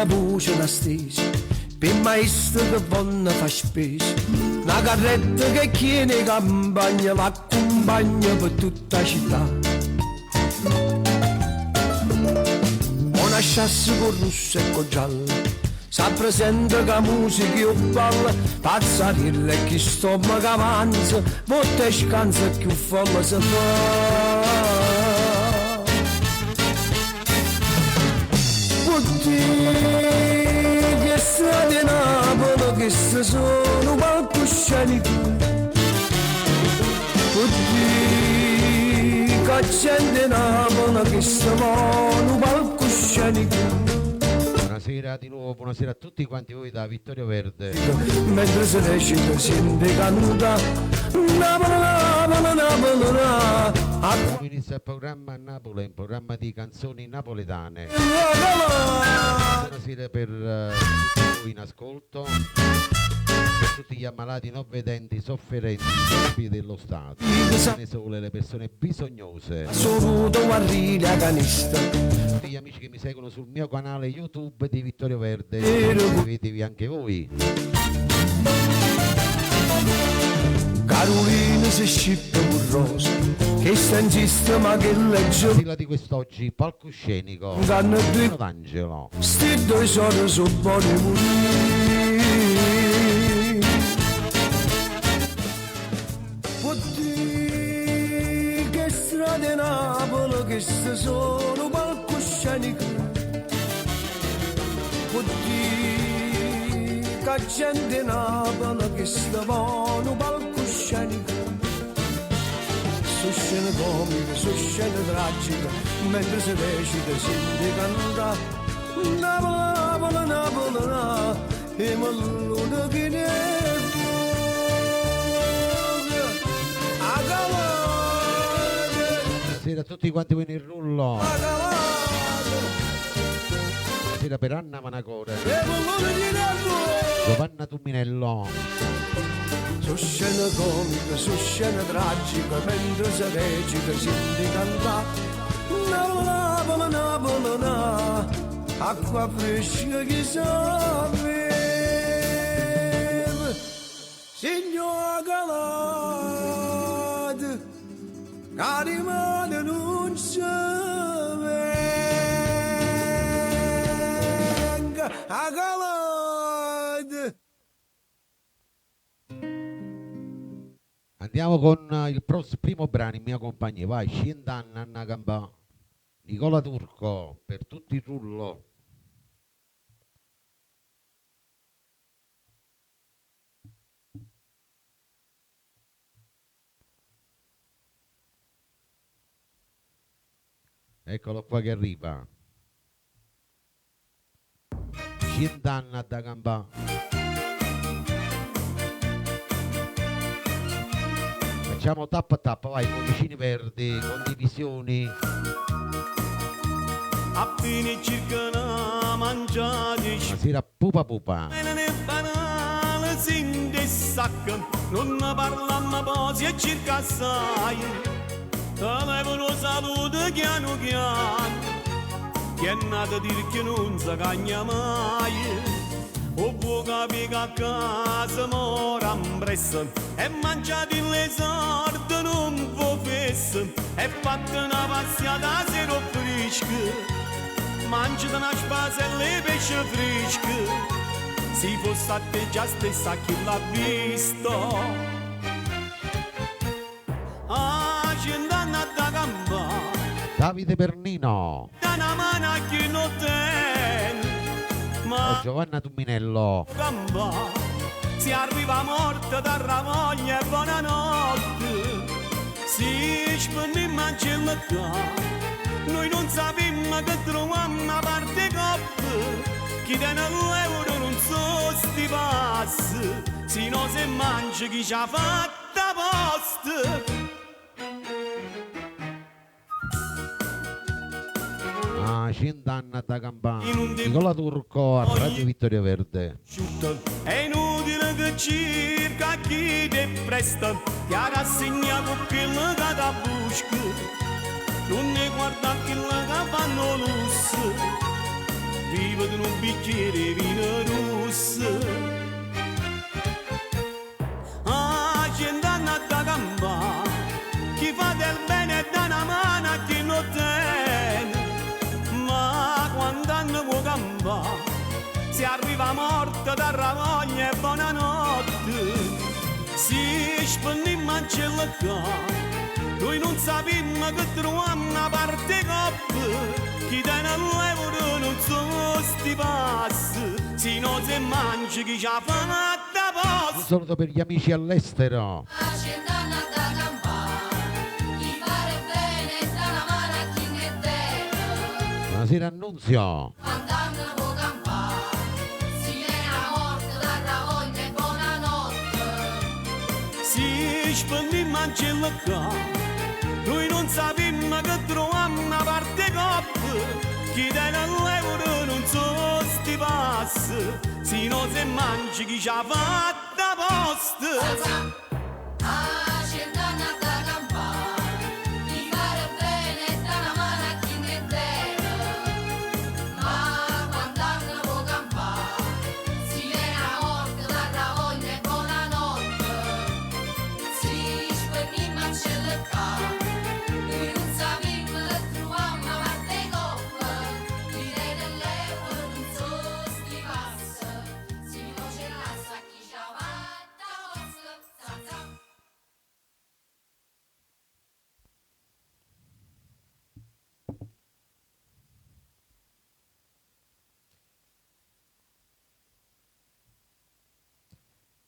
voce una stesa, per il maestro che vanno fa spesa, una carretta che chiede campagna, va accompagna per tutta la città. Una chassi con rosso e con giallo, si presenta che musica io balla, pazzarilla e chi stomaca avanza, volte scansa più folla si fa. Che strade Napoli che se sono palcoscenico, che gente Napoli che se sono palcoscenico. Buonasera di nuovo, buonasera a tutti quanti voi da Vittorio Verde. Mentre si recita sente canta Napoli, Napoli, Napoli, Abbiamo iniziato il programma a Napoli, un programma di canzoni napoletane. Buonasera per tutti voi in ascolto, per tutti gli ammalati non vedenti, sofferenti, colpi dello Stato, le sole, le persone bisognose, tutti gli amici che mi seguono sul mio canale YouTube di Vittorio Verde, iscrivetevi anche voi. Carolina si scippa con rosa, che sta in sistema che legge. Sigla di quest'oggi, palcoscenico, D'Angelo. Sti due sono buoni morire. Oddio, che strade Napoli che se sono palcoscenico. Oddio, che gente Napoli che stavano palcoscenico. Su scene comiche, su scene tragiche, mentre si recita si canta Napoli, Napoli, Napoli, e malluna che ne a calore. Buonasera a tutti quanti voi nel rullo. Buonasera per Anna Manacore, Giovanna Tumminello. Su scena comica, su scena tragica, mentre si recita si canta Napoli, Napoli, Napoli, acqua fresca che sapeva, signor Galate, cari mani non si venga, a Galate. Andiamo con il primo brano in mia compagnia, vai, Scendanna Anna Gambà, Nicola Turco, per tutti il rullo. Eccolo qua che arriva. Scendanna da Gambà. Facciamo tappa tappa, vai, cuoricini verdi, condivisioni. A fine circa una mangiati. Buonasera pupa pupa. Ne banale si indessacca, non ne parlammo posi e circa assai. Avevano salute piano piano, che è nato a dire che non si cagna mai. O può capire che a casa mora impressa e mangiati le sorte non può fessa e fatta una passata sera fresca, mangiati una spasella e pesce fresco, se fosse a te già stessa chi l'ha visto. Ah, Scendanna da Gambà, Davide Bernino. da una mano a chi non tiene, ma Giovanna Tumminello. Gambà, si arriva morta dalla moglie e buonanotte, si spende in mancelletta, noi non sappiamo che troviamo a parte coppe, chi tiene l'euro non so sti passi, se no se mangia chi ci ha fatta posta. Scendanna da Gambà, Nicola Turco a Radio Vittorio Verde. È inutile che cerca chi ti presta, che ha rassegnato quello che da busca, non ne guarda quello che fanno lusso, privo di un bicchiere di vino rosso. Ah, gente hanno da gamba, chi fa del bene e dà una mano a chi non tiene. Ma quando hanno può gamba, si arriva morta da ravoglia e buonanotte. Si spende in mancella qua, noi non sappiamo che troviamo una parte coppa. Chi tiene l'euro non so sti passi, se non si mangia chi ci ha fatta posta. Un saluto per gli amici all'estero. Buonasera Annunzio. Si spende in mancella qua, noi non sappiamo che troviamo una parte coppa. Chi tiene l'euro non so sti passi, se non si mangia chi ci ha fatta posta.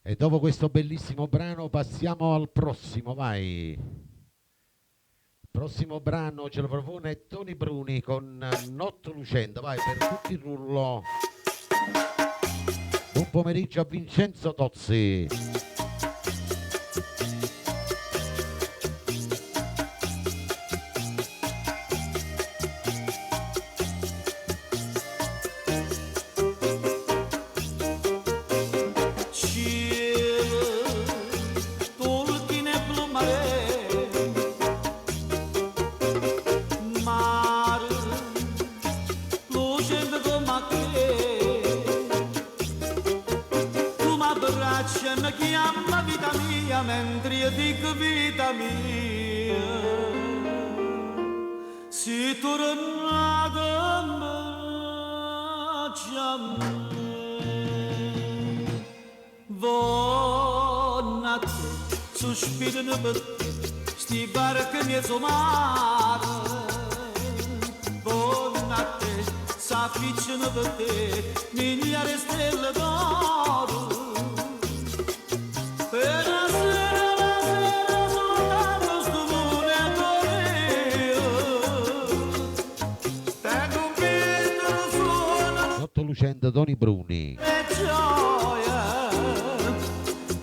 E dopo questo bellissimo brano passiamo al prossimo, vai. Il prossimo brano ce lo propone Tony Bruni con Notte Lucenda, vai per tutti il rullo. Buon pomeriggio a Vincenzo Tozzi. Mentre io dico vita mia, si tornata a me, buona te, sospirano per te, sti barche mezzo mare, buona te, s'afficciano per te, migliaia stelle d'oro. Notte Lucenda, Tony Bruni.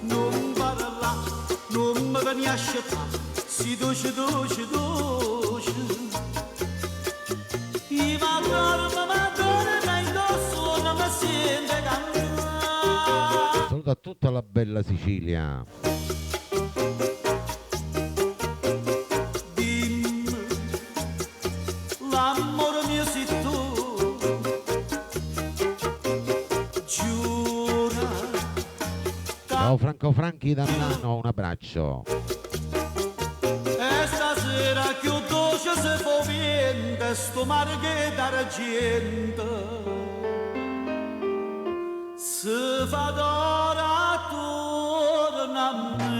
Non parla, non mi vieni a scettare, si dolce, dolce, dolce. I ma indosso, non mi sente cantare. Saluto a tutta la bella Sicilia. Dimmi, l'amore mio sei tu, giura. Ciao Franco Franchi da Milano, un abbraccio. E stasera più dolce se può vente, sto mare che d'argento. Se fa d'ora torna a me.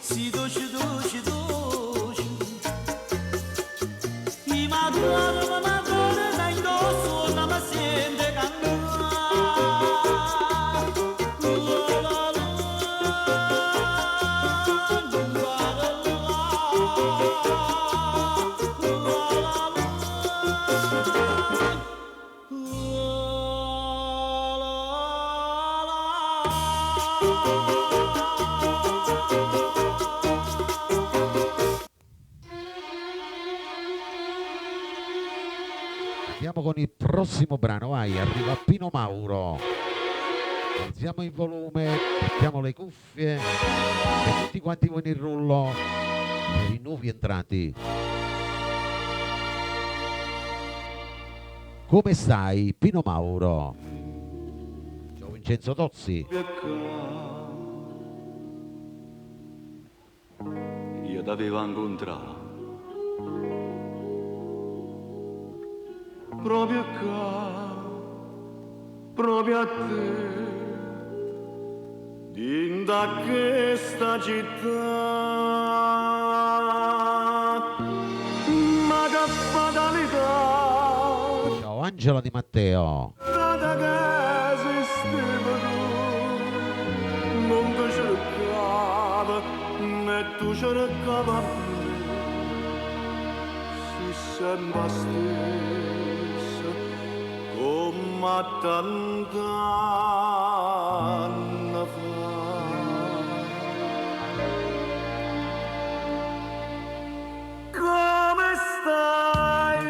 Si dolce, dolce, dolce. I madonna, da indosso, non mi sente cantare. Andiamo con il prossimo brano, vai, arriva Pino Mauro. Alziamo il volume, mettiamo le cuffie e tutti quanti voi nel rullo per i nuovi entranti. Come stai, Pino Mauro? Ciao Vincenzo Tozzi. Io t'avevo incontrato proprio qua, proprio a te, da questa città, ma che fatalità, Ciao Angela Di Matteo. da che esisteva tu, non ti cercava, né tu cercava me, si sembra stesso, come tant'anni fa. Come stai?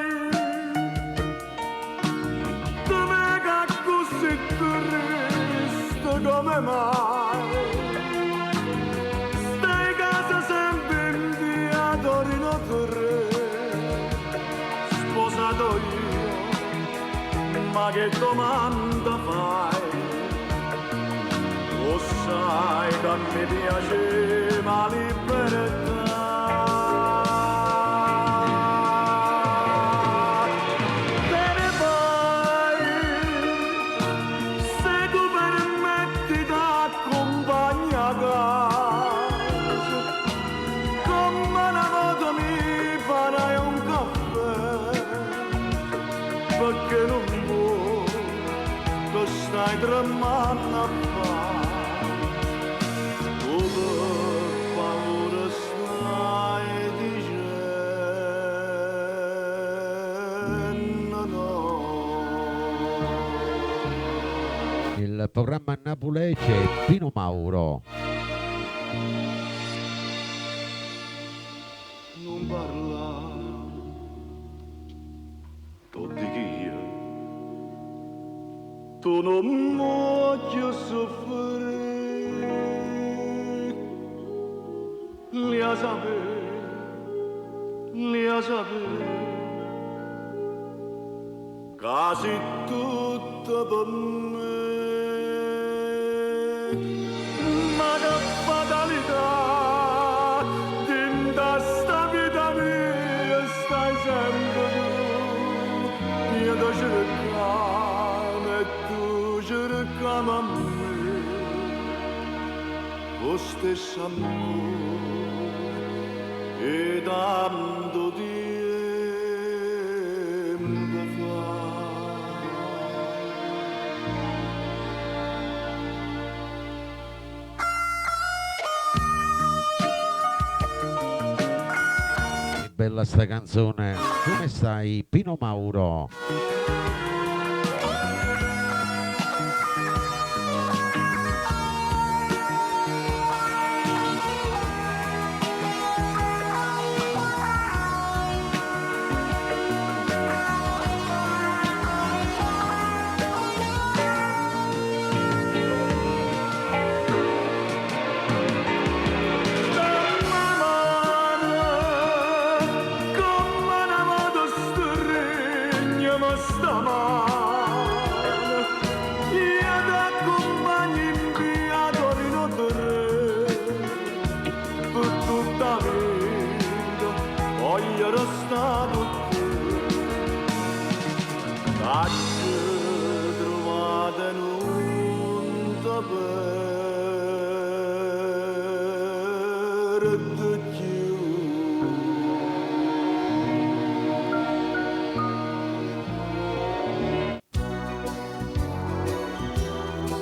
Dove che così triste, come mai? Stai casa sempre in via Torino 3, sposato io, ma che domanda fai? Lo sai che mi piace la libertà. Te ne vai, se tu permetti d'accompagnare a casa, come una volta mi farai un caffè, perché non vuoi che stai tremando a fare, tu per paura stai dicendo no. Il programma Napulece Pino Mauro. Non parla, tu di chi tu non voglio soffrire, li a sapere, quasi tutto per me, ma che fatalità, tinta sta vita mia, stai sempre tu, io ti cercavo e tu cercavi a me, lo stesso amore, e tanto tempo fa. Che bella sta canzone. Come stai, Pino Mauro?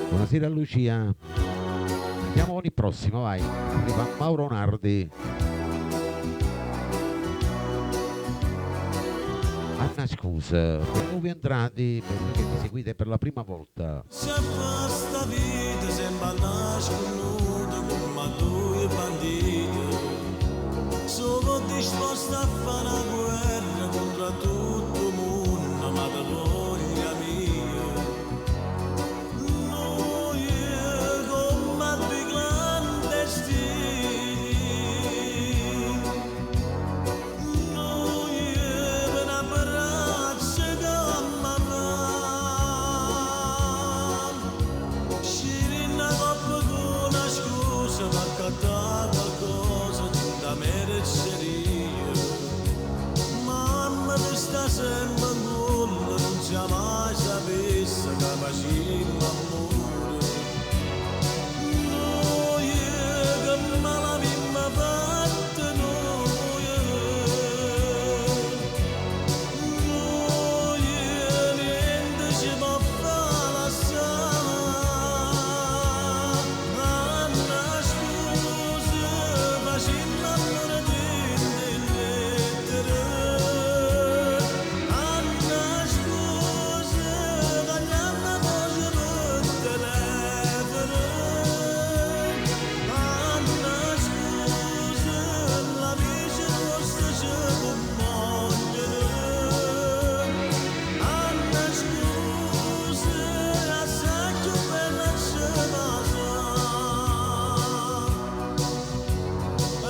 Buonasera Lucia. Andiamo con il prossimo, vai. Arriva Mauro Nardi. Anna scusa, per nuovi entrati, per voi che mi seguite per la prima volta. Se sta vita sembra nasconuta come due banditi. Sono disposto a fare una guerra contro tutto il mondo, ma da voglia mia. Noi come due clandestini. Noi per una braccia che amavamo. Scirina coppa con una scusa per accattare qualcosa da merceria. Mamma mi sta sempre nulla, non si mai sapesse che facciamo amore. Noi che me l'abbiamo fatta noi niente ci può fare lasciare. Anna scusa, facciamo amore di lettere. Anna scusa, tagliamo voce per telefono. Anna scusa, l'amici nostri ci vogliono. Anna scusa, assai più bella ci passa. E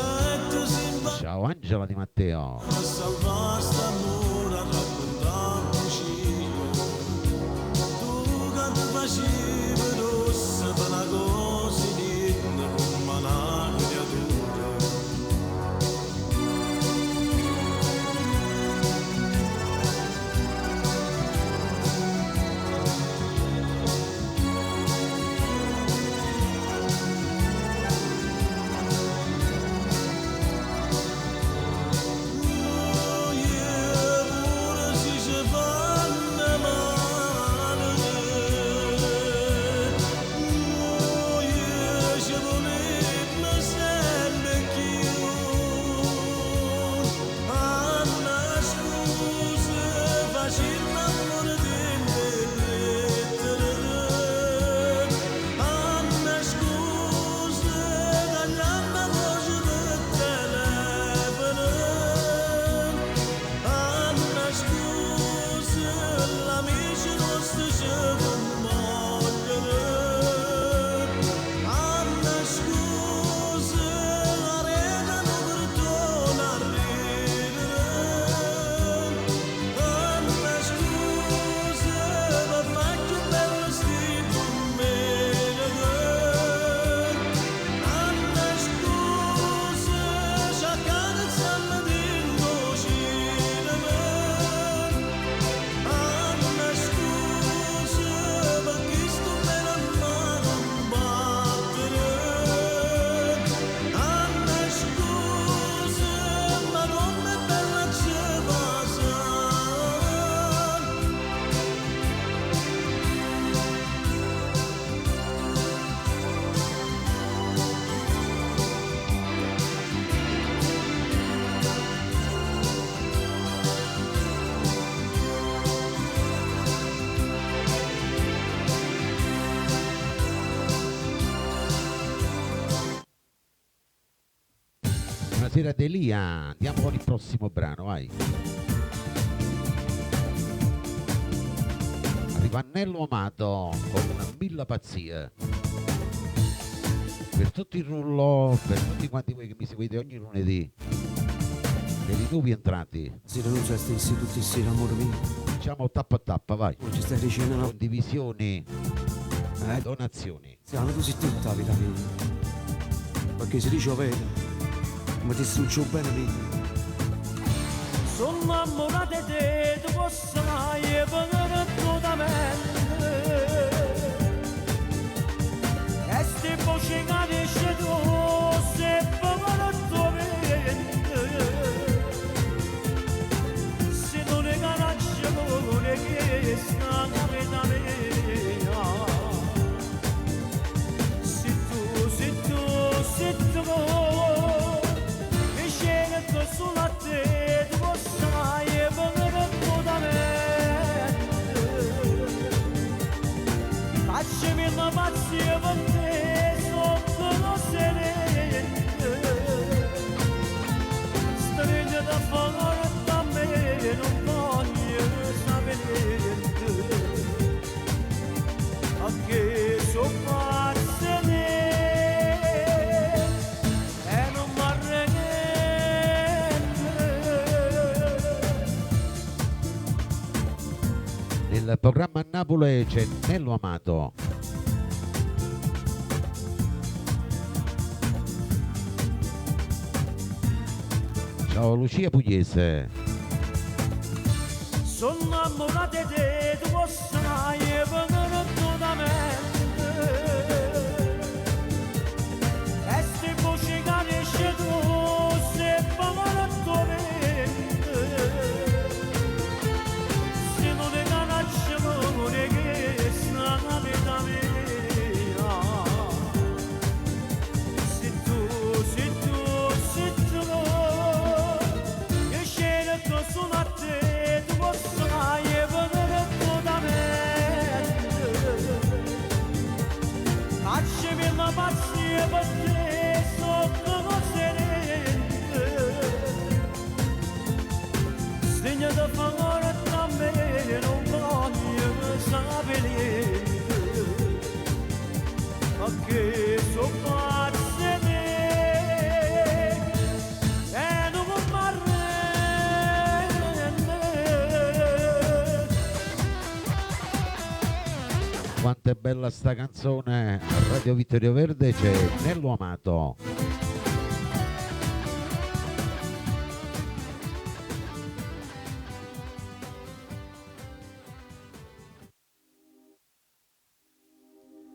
tu si Ciao Angela Di Matteo. a salvare st'amore a raccontare un cielo. Tu che ti facevi rossa per una cosa digna come una creatura. Noi pure si ci fanno male. Noi ci vogliamo sempre più. Anna scusa, facciamo amore delle lettere. Anna scusa, tagliamo voce per telefono. Anna scusa, l'amici nostri ci vogliono. Anna scusa, la rete non perdona a ridere. Anna scusa, per fare più bello sti meglio. Anna scusa, ci accarezziamo d'innocente. Anna scusa, per chi sto bene a mano battere. Anna scusa, ma come bella ci passa. Buonasera Delia, andiamo con il prossimo brano, vai. Arriva Annello Amato con Milla Pazzia. Per tutto il rullo, per tutti quanti voi che mi seguite ogni lunedì, per i nuovi entrati, Se non ci stessi tutti insieme, amore mio, facciamo tappa a tappa, vai. non ci stai dicendo no. Condivisioni, donazioni. Siamo così tutta la vita mia. Perché se dice vero, ma ti succio bene mio. Sono innamorata di te, tu possa mai venire da me. E sti voci che dici tu, se vengono da me. Se non ne conosci, non ne chiesta la vita mia. Se tu, mi scelgo solo a te, tu possa mai venire pazzie per te sotto lo sereno, stringe da fuori da me, non voglio sapere niente, anche so pazze e non m'arre niente. Nel programma Napoli c'è Nello Amato. Ciao Lucia Pugliese. Sono innamorata di te, tu possai venire tu da me. E se voci capisci tu, se parla tu mente. Se non è canaccio, non è che sta la vita mia. Se tu, se tu, se tu, io scelgo solo a te, tu possai venire tu da me. Lasciami la pazzia per te sotto lo sereno, segna da favore tra me, non voglio sapere niente, perché so pazze te e non mi arrende. Quanto è bella sta canzone, a Radio Vittorio Verde c'è Nello Amato.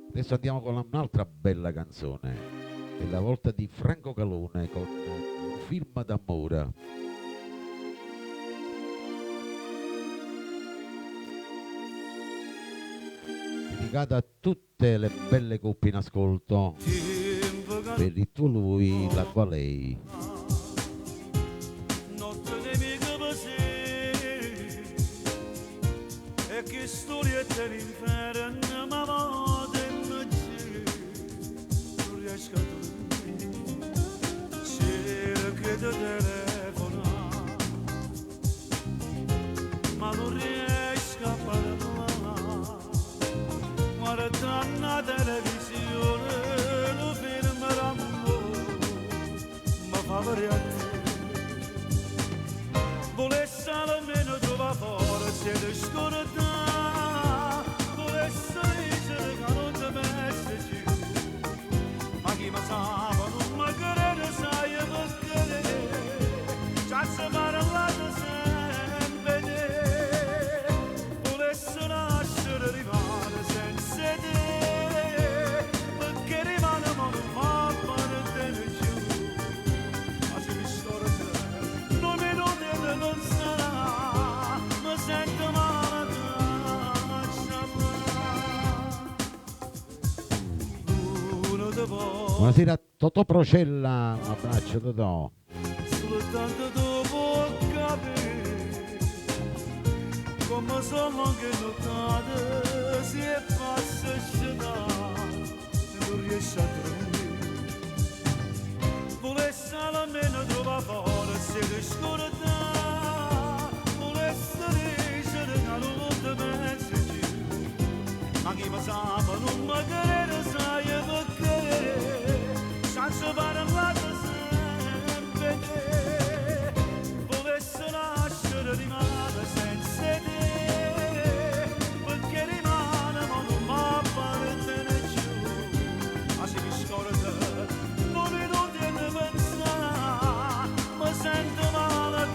Adesso andiamo con un'altra bella canzone, è la volta di Franco Calone con un film d'amore. Dedicata a tutte le belle coppie in ascolto, per il tuo lui, la tua lei. Notte nemica per sé, e che storiette l'inferno ma vado in mezzo, non riesco a dormire, cerco di telefonare, ma non riesco a parlare. Guardando la televisione, lo fermeranno, ma fa variante. Volesse almeno trovare forza di scordare, volesse dire che non ti messi giù, ma chi mi sa, non mi crede, sai perché, già si parlato sempre te, volesse lasciare rimane senza te, perché rimane ma non va bene te giù, ma se mi scorda non mi deve non sarà, mi sento male, uno di voi, Buonasera Totò Procella, un abbraccio Totò. soltanto dopo capire come sono che nottate si è passata, non riesce a dormire, volesse almeno trovare forza di scordare, volesse dire che non ti pensi giù, ma chi mi sa non mi crede, sai perché, senza parlare sempre te, volesse lasciare rimane senza te, perché rimane ma non va bene giù, ma se mi scorda non mi deve pensare, mi sento male,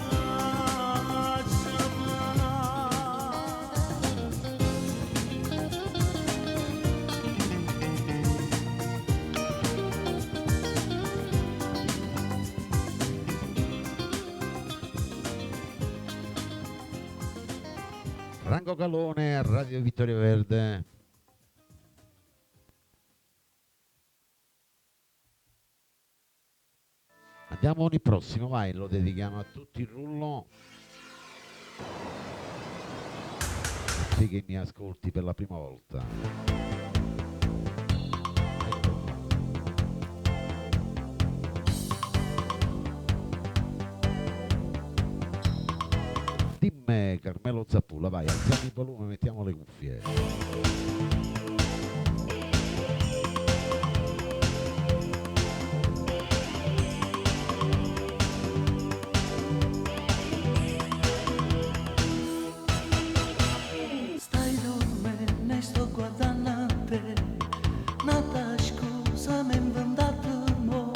Franco Calone a Radio Vittorio Verde. Andiamo con il prossimo, vai, lo dedichiamo a tutti il rullo. Te che mi ascolti per la prima volta. Carmelo Zappulla. Vai, alziamo il volume, mettiamo le cuffie. Stai dormendo e sto guardando a te. Nata scusa mi inventato mo.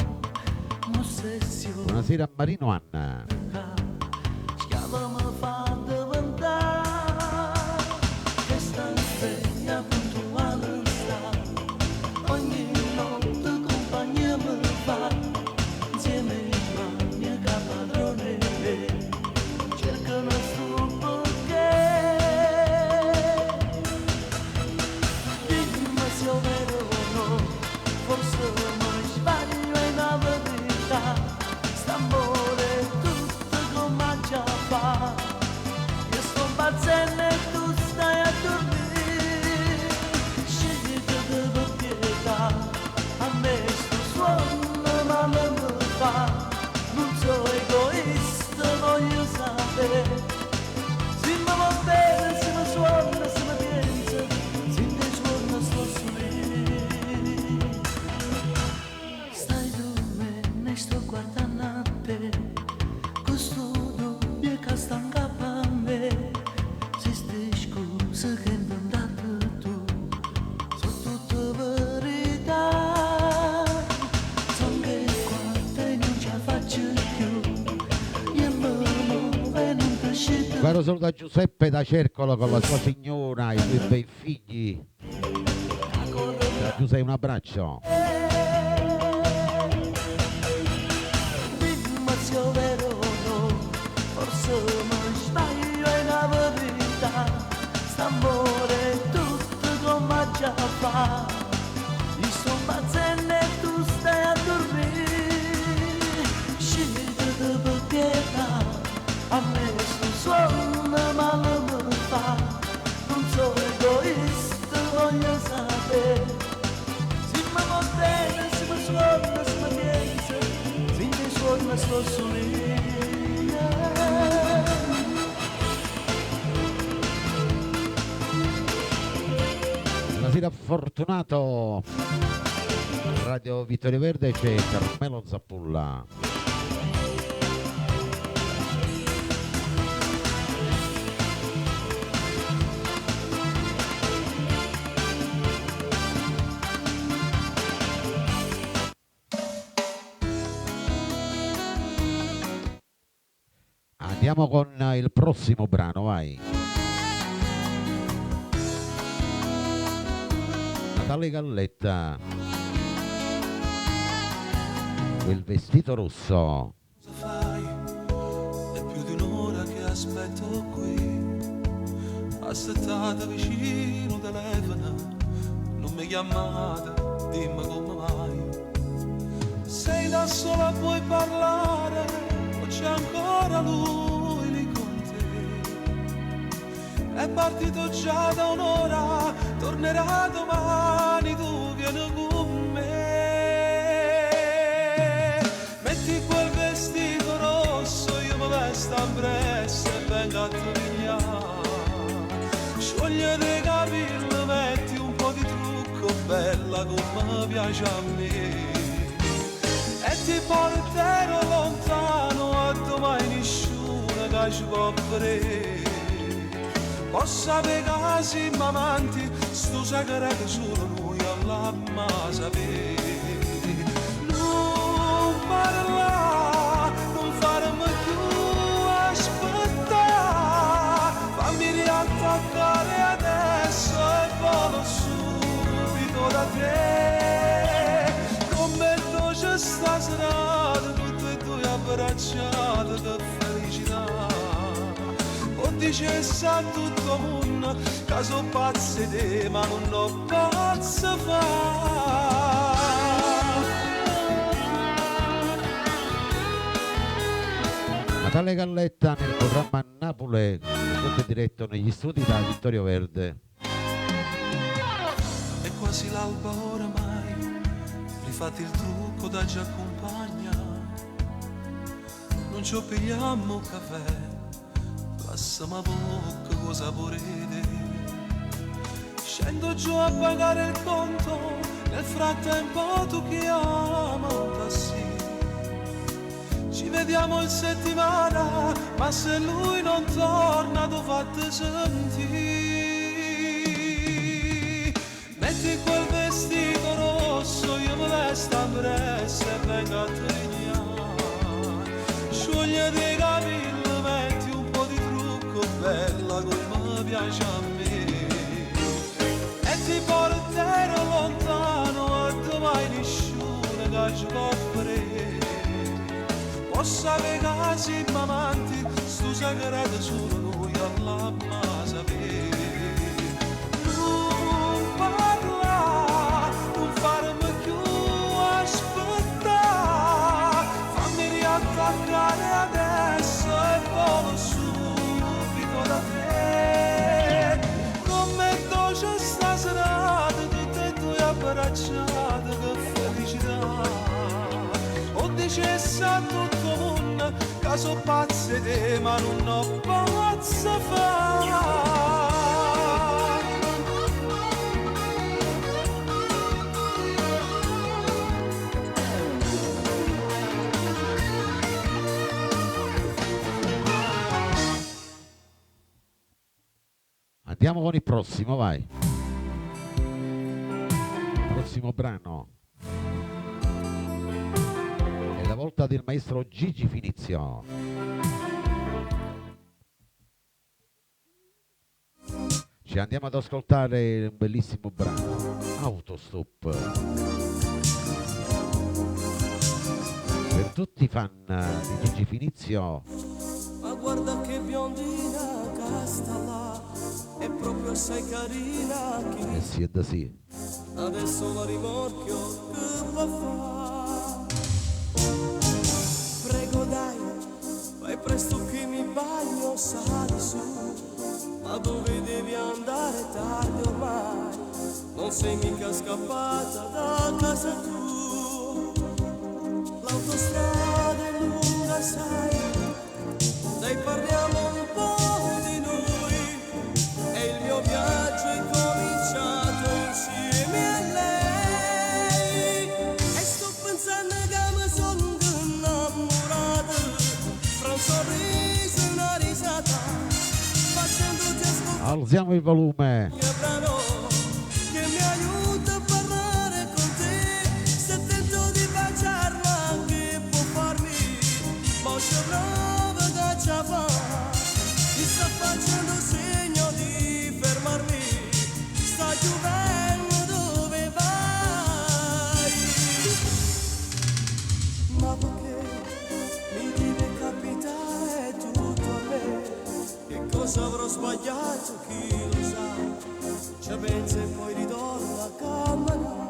M'ossessione. Buonasera Marino Anna. Schiava mi fa diventare. Questa sveglia puntuale sta. Ogni notte compagnia mi fa. Insieme in bagno che padrone. Cercano sul perché. Dimmi se è vero o no. Forse mi sbaglio è una verità. St'amore tutto come già fa. Io sto impazzendo e tu stai a dormire. Scegli di proprietà. A me sto suono ma non mi fa. Non sono egoista, voglio sapere. Se mi va bene, se mi suona, se mi pensa. Se mi suona sto sorridendo. Stai dormendo e sto guardando a te. Questo dubbio che sta in capo a me. Se ste scuse che hai inventato tu sono tutte verità. Sono che quante non ce la faccio più. Io mi muovo e non ti scendo. Guardo solo da Giuseppe da Cercolo con la sua signora, i suoi bei figli. Giuseppe, un abbraccio. Dimmi se è vero o no. Forse mi sbaglio è una verità. St'amore è tutto come già fa. Io sto impazzendo e tu stai a dormire. Scegli di proprietà. A me sto suono ma non mi fa. Non sono egoista, voglio sapere. Se mi va bene, se mi suona, se mi pensa. Se mi suona sto sorridendo. Buonasera Fortunato. Radio Vittorio Verde c'è Carmelo Zappulla. Andiamo con il prossimo brano, vai. Natale Galletta. Quel vestito rosso. Cosa fai? È più di un'ora che aspetto qui. Assettate vicino telefono. Non mi chiamate, dimmi come mai. Sei da sola, puoi parlare. O c'è ancora lui lì con te. È partito già da un'ora. Tornerà domani, tu vieni con me. Metti quel vestito rosso, io mi vesto appresso e vengo a togliere. Sciogliete i capelli, metti un po' di trucco, bella come piace a me. E ti porterò lontano, a domani nessuno che ci può vedere. Posso avere siamo amanti, sto segreto solo noi all'amma sapere. Non parla, non farmi più aspettare, fammi riattaccare adesso e volo subito da te. Come dolce sta serata, tutte e due abbracciate, che felicità. O dice sa tutto mondo, che sono pazzi te, ma non lo posso fare. Natale Galletta nel programma Napoli, tutto diretto negli studi da Vittorio Verde. È quasi l'alba oramai, rifatti il trucco da già accompagna. Non ci pigliamo caffè, Passami poco cosa volete. Scendo giù a pagare il conto, nel frattempo tu chiama un taxi. Ci vediamo in settimana, ma se lui non torna tu fate sentire. Metti quel vestito rosso, io mi vesto a presto e vengo a trignare. Sciogli dei capelli, metti un po' di trucco, bella come piace a me. E ti porterò lontano e domani nessuno che ci può vedere. Possa che casi mamanti, stu segreto solo noi all'amma sapere. Non parla, non farmi più aspettare, fammi riattaccare adesso e volo subito da te. Non metto c'è sta serata, tutte e due abbracciate, che felicità. O dicesse tutto mondo che so pazze te, ma non ho pazza fa. Andiamo con il prossimo, vai. Prossimo brano. È la volta del maestro Gigi Finizio. Ci andiamo ad ascoltare un bellissimo brano, Autostop. Per tutti i fan di Gigi Finizio. Ma guarda che biondina che sta là, è proprio assai carina Eh sì, è da sì. adesso la rimorchio che va a fa. Prego dai, vai presto che mi bagno, sali su, ma dove devi andare tardi ormai, non sei mica scappata da casa tu. L'autostrada è lunga sai, dai parliamo un po' di noi, e il mio viaggio è cominciato insieme a lei, e sto pensando che mi sono innamorata, fra un sorriso e una risata, facendoti ascoltare Alziamo il volume. il brano che mi aiuta a parlare con te, se tento di baciarla che può farmi, ma c'è brava che ci fa, mi sta facendo segno di fermarmi, sta giovendo dove vai, ma perché mi deve capitare tutto a me, che cosa avrò sbagliato chi lo sa, ci pensa e poi ritorna a camminare.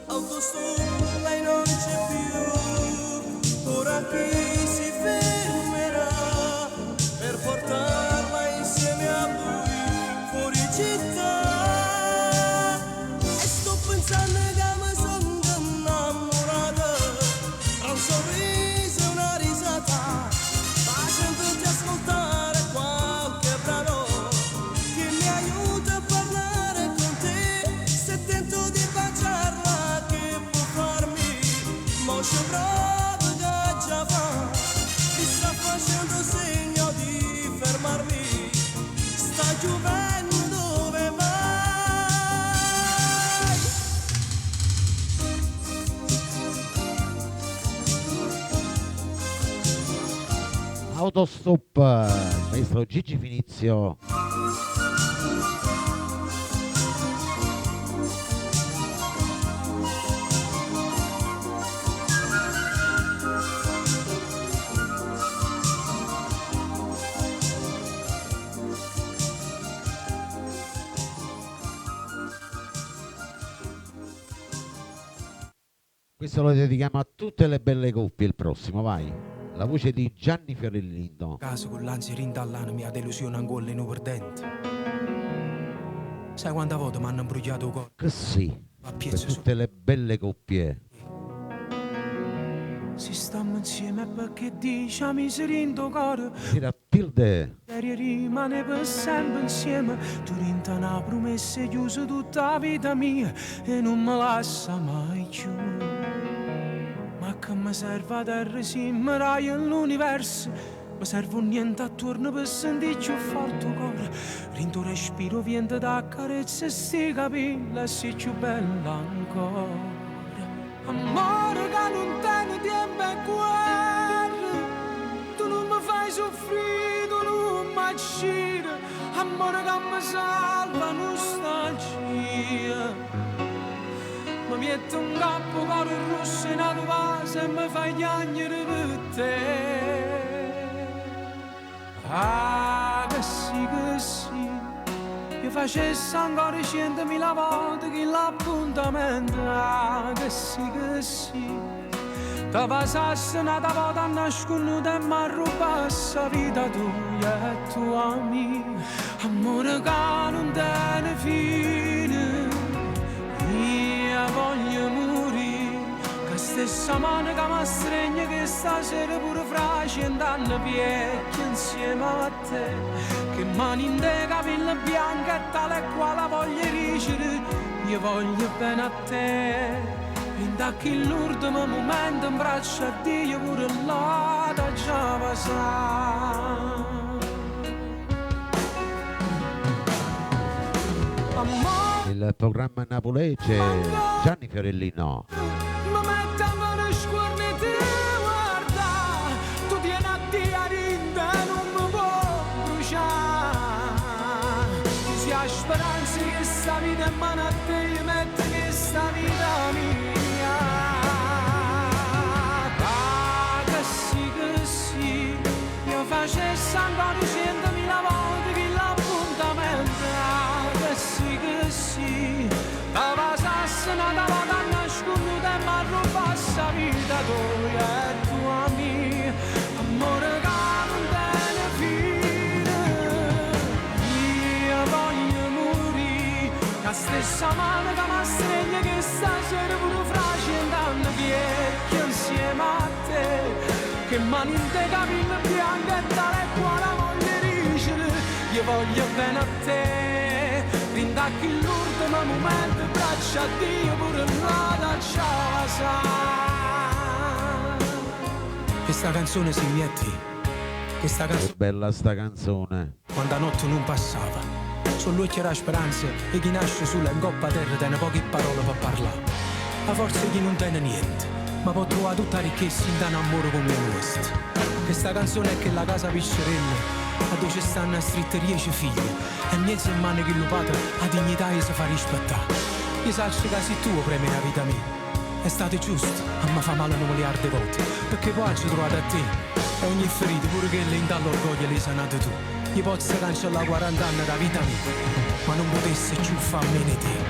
Autostop lei non c'è più, ora chi si fermerà per portarla insieme a lui fuori città, e sto pensando che mi sono innamorata, tra un sorriso e una risata, facendoti ascoltare qualche brano che mi aiuta a parlare con te, se tento di baciarla che può farmi, ma c'è bravo che già fa, mi sta facendo segno di fermarmi, sta giovendo dove vai. Autostop, il maestro Gigi Finizio. Questo lo dedichiamo a tutte le belle coppie, il prossimo, vai. La voce di Gianni Fiorellino. Caso con l'ansia rindallana mia delusione ancora in per denti. Sai quante volte mi hanno imbrugliato il cuore? Che sì, A per piezza su. tutte le belle coppie. Si stiamo insieme perché dici a miseria in tuo cuore. Tira tilde. Rimane per sempre insieme. Tu rinta una promessa chiusa tutta la vita mia e non mi lascia mai più. Ma che mi serve a terra se mi rai all'universo? Mi serve un niente attorno per sentire più forte il cuore. Rinto respiro viene da carezze e sti capelli e sei più bella ancora. Amore che non tiene tempo e guerra, tu non mi fai soffrire, tu non mi accidi. Amore che mi salva nostalgia. Mi metto un capo caro rosso in una vase e mi fai piangere per te. Ah, che sì, io facessi ancora 100.000 volte che l'appuntamento. Ah, che sì, ti passasse una volta a nasconduta e mi arrubassi la vita tua e tua mia. Amore che non tiene fine, io voglio morire, che stessa mano che mi stringe che stasera pure fra 100 anni vecchia insieme a te, che mani in te capelli bianchi e tale e quale voglio ricere, io voglio bene a te. Indacchi l'ultimo momento in braccio a Dio pure là da già passare. Il programma napolese Gianni Fiorellino. Ma mettami sguardi ti guarda, tu tieni a Dio rinda e non mi può bruciare. Si ha speranza che sta vita in mano a te, io metto che sta vita mia. Ah, che sì, io facessi ancora 100.000 volte che l'appuntamento. Ah, che sì, la passasse una volta a nasconduta e mi arrubassi la vita tua e tua mia. Amore che non tiene fine, io voglio morire, la stessa mano che mi stringe che stasera pure fra 100 anni vecchia insieme a te, che mani in te capelli bianchi e tale e quale voglio ricere, io voglio bene a te. Rindacchi l'ultimo momento, braccia a Dio pure là da casa. Questa canzone Silvietti, questa Che canzone bella sta canzone. quando la notte non passava, sull'occhio era speranza e chi nasce sulla ingoppa terra tiene poche parole per parlare. A forza chi non tiene niente, ma può trovare tutta ricchezza in un amore come questo. Questa canzone è che la casa piscerella a dove ci stanno a stritte 10 figli e niente in mano che lo padre la dignità e si fa rispettare. Io salcio che sei tuo premi la vita mia, è stato giusto, a me fa male un miliardo di volte, perché poi ci ho trovato a te e ogni ferita pure che le dall'orgoglio l'hai sanato tu. Io posso cancellare 40 anni da vita mia, ma non potessi più farmi né te.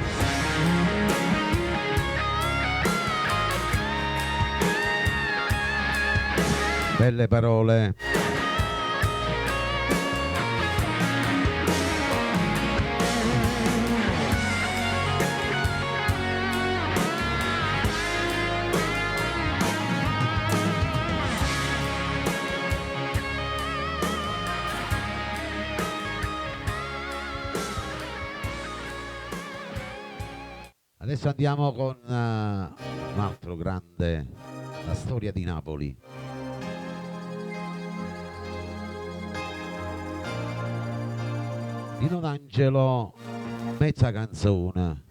Belle parole. Adesso andiamo con un altro grande, la storia di Napoli. Nino D'Angelo, mezza canzone.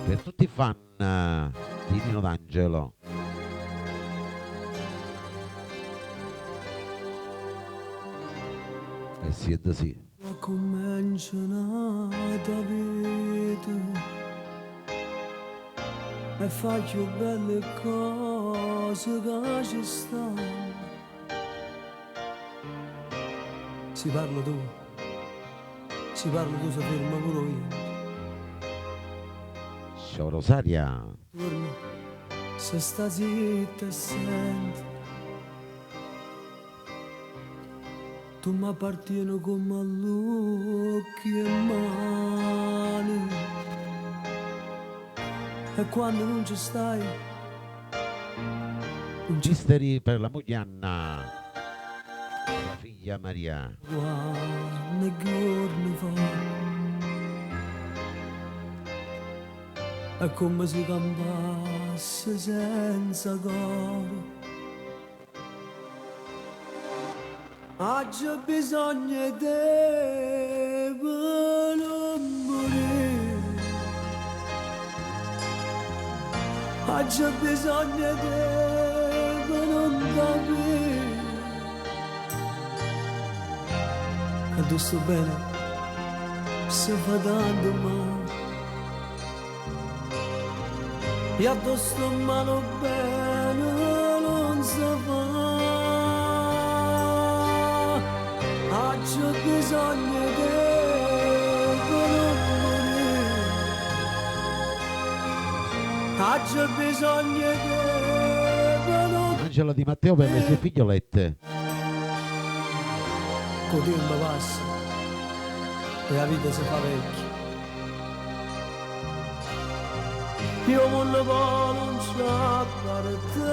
Per tutti i fan di Nino D'Angelo. E siete sì. Comincia un'altra vita e faccio belle cose che ci stanno. Si parla tu, si ferma pure io. Ciao Rosaria. Torna, se sta zitta e senti, tu mi appartieni come all'occhio e mani. e quando non ci stai non ci Misteri per la moglie Anna, la figlia Maria. quando giorni fa è come se campasse senza coro. Oggi ho bisogno di te per non morire. Oggi ho bisogno di te per non capire. E tu sto bene, se fa tanto male. E a sto male bene non si fa. Oggi ho bisogno di te per non morire. Oggi ho bisogno di te per non... Angela Di Matteo per le sue figliolette. Col tempo passa e la vita si fa vecchia. Io non lo voglio a te più.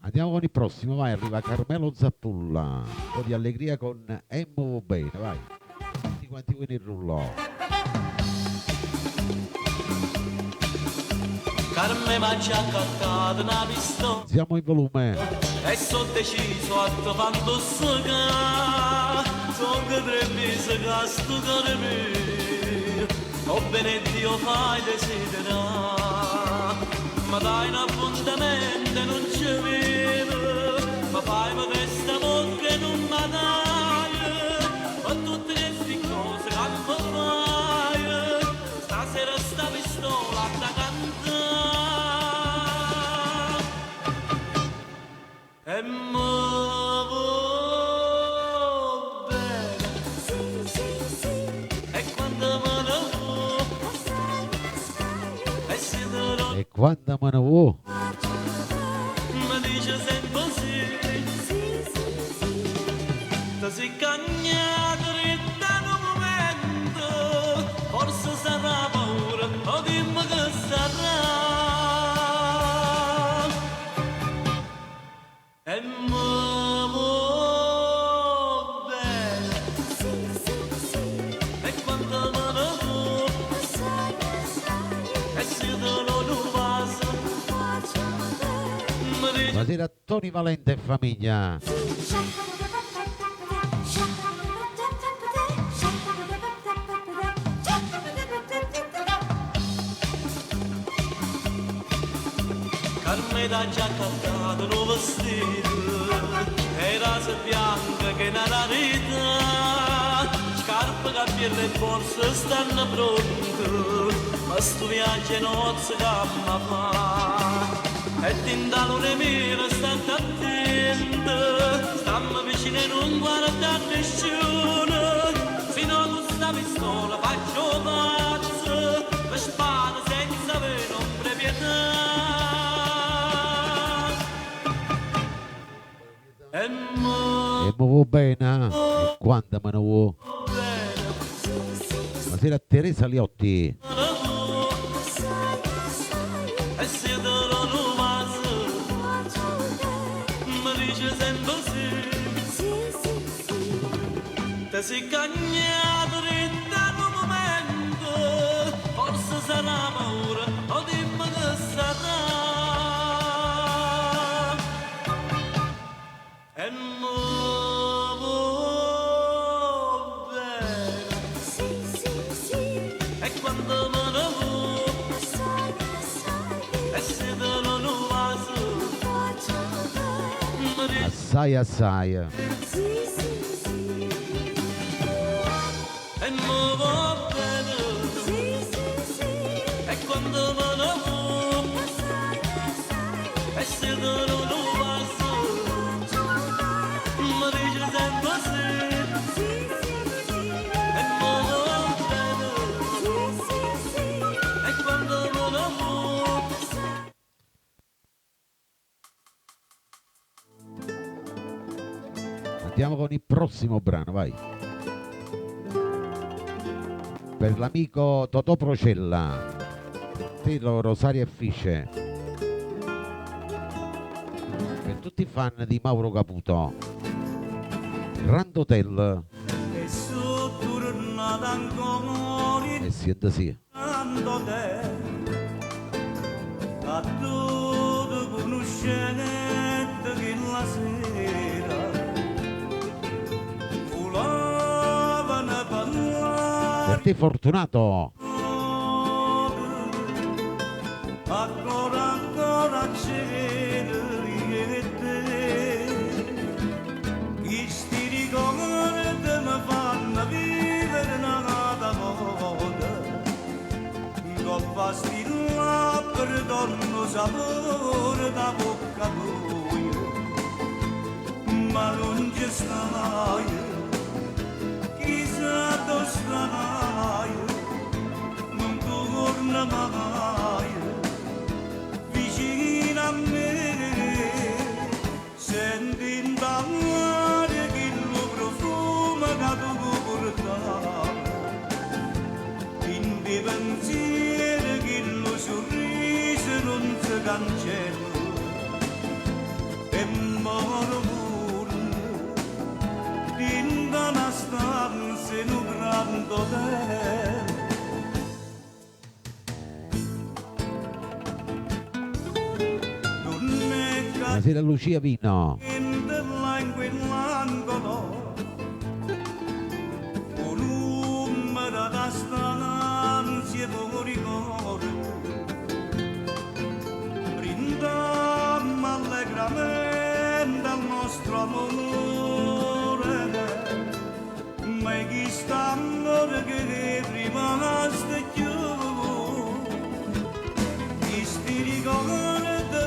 Andiamo con il prossimo, vai, arriva Carmelo Zappulla. Un po' di allegria con Emmo Bene, vai. Tutti quanti voi nel rullo. Carme m'ha già accattato una pistola Siamo in volume. e sono deciso a te quando sega. Sono che 3 mesi che sto cuore mio, oh bene Dio fai desiderare. Ma dai un appuntamento e non ci vedo, ma fai ma questa bocca non mi dai. Ma tutte queste cose che mi fai, stasera sta pistola da cantare. E muovo bene, e quando me ne vuoi, e si te E quando me ne vuoi? mi dice sempre sì, ti sei cagnato da un momento, forse sarà paura, o dimmi che sarà. E muovo bene, e quando me ne vuoi, e se te lo vaso, mi dice Buonasera Tony Valente e famiglia. Carme da già cantato un vestito e rase bianche che nella vita, scarpe, capelli e borse stanno pronte, ma sto viaggio nozze che mi fa. E tintalo le mire, state attente, stammi vicino e non guarda nessuno, fino a questa pistola faccio pazzo, per spada senza avere ombra e pietà. E E muovo bene? E quando me ne vuoi? Buonasera Teresa Liotti. e se te lo vaso, mi dice sempre sì, ti sei cagnato da un momento, forse sarà paura, o dimmi che sarà. E muovo bene, e quando me ne vuoi, e se te lo vaso, mi dice Assai assai. e muovo bene, e quando me ne vuoi, e se te Andiamo con il prossimo brano, vai. Per l'amico Totò Procella, Telo Rosario e Fisce, per tutti i fan di Mauro Caputo, Grand Hotel E su tornata ancora e siete sì. Grand te a tutto conoscente che la sera volavano parlare Per te Fortunato, ancora c'è te chi sti ricordi mi fanno vivere una volta con fastidio per torno sapore da bocca tua ma non ci stai chissà dove stai non torna mai vicino a me senti in d'aria che lo profumo che tu portavi in dei pensieri che lo sorriso non si cancella e moro pure in una stanza in un grande hotel. buonasera Lucia Vino. In quell'angolo volume da stanza tuo ricordo brindammo allegramente al nostro amore ma chi st'amore che è rimasto più chi sti ricordi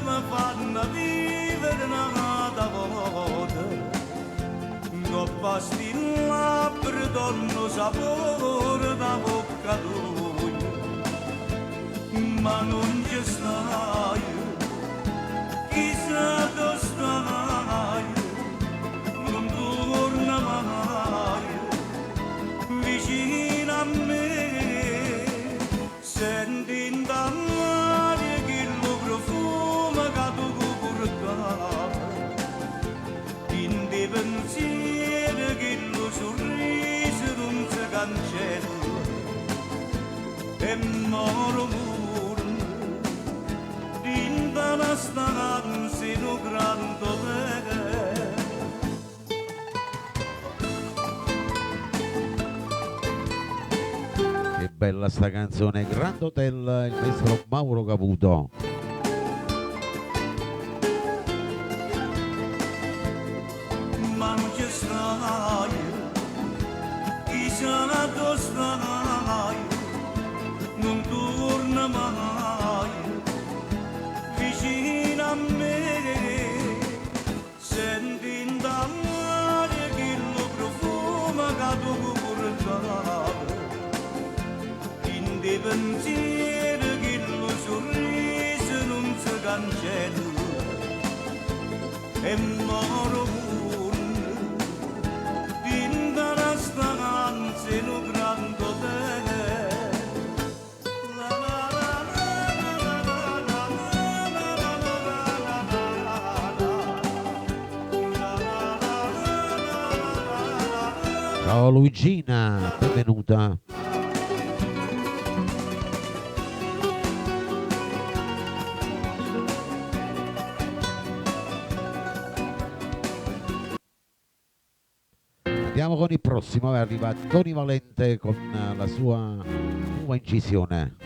mi fanno vivere una volta con pastilla per torno sapore da bocca tua ma non ci stai chissà dove stai non torna mai vicino a me senti in d'aria che lo profumo che tu portavi in dei pensieri che lo sorriso non si cancella e moro pure in una stanza in un grande hotel. Che bella sta canzone, Grand Hotel, il maestro Mauro Caputo. Ma non ci stai, chissà dove stai, non torna mai vicino a me, senti in d'aria che lo profumo che tu portavi, in dei pensieri che lo sorriso non si cancella e moro pure in una stanza in un grande hotel. Ciao Luigina, benvenuta. Andiamo con il prossimo, arriva Tony Valente con la sua nuova incisione.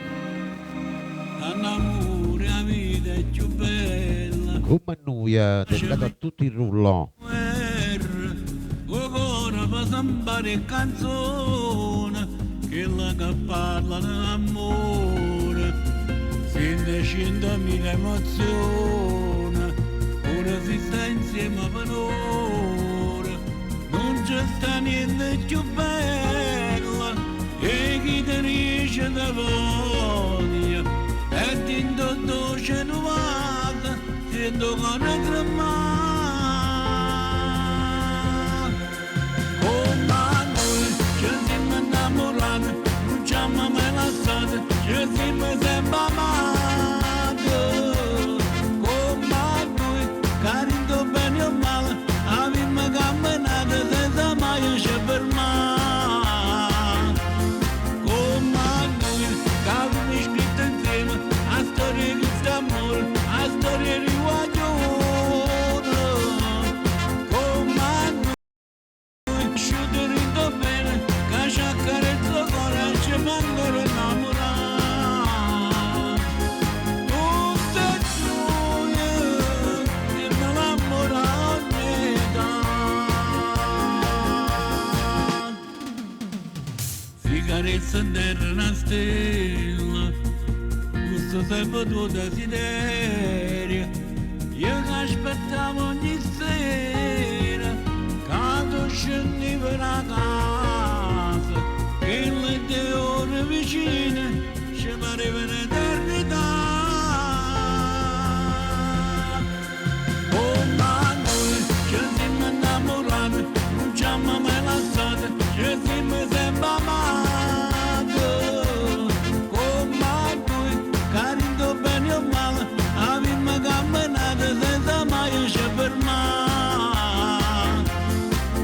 L'amore la vita è più bella. Come Nuia, dedicato a tutti il rullo. Ora per sambare canzone, quella che parla dell'amore, sente 100.000 emozioni, ora si sta insieme per ora, non c'è sta niente più bella, e chi ti riesce da voglia, e tinto dolce nuvata, sento con tremare. mamma mai lasciata, ci siamo sempre amati. Come noi, carito bene o male, abbiamo camminato senza mai ci fermare. Come noi, che abbiamo scritto insieme, a storia di st'amore, a storia di guaglione. Come noi, cresciuti rindo bene, che ci accarezza il cuore, ci vengono innamorati. Tutte e due, dimmi l'amore a ogni età. Si carezza in terra una stella, questo sempre tuo desiderio. Io che aspettavo ogni sera, quando scendevo da casa, che le 2 ore vicine ci pareva un'eternità. Come noi ci siamo innamorati, non ci abbiamo mai lasciati, ci siamo sempre amati. Come noi, carito bene o male, abbiamo camminato senza mai ci fermare.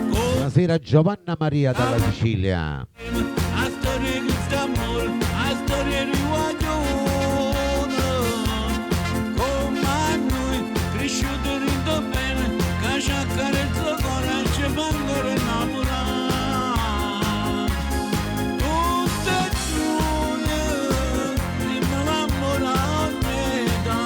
Buonasera Giovanna Maria dalla Sicilia. A storia di st'amore, a storia di guaglione. Come noi, cresciuti rindo bene, che ci accarezza il cuore, ci vengono innamorati. Tutte e due, dimmi l'amore a ogni età.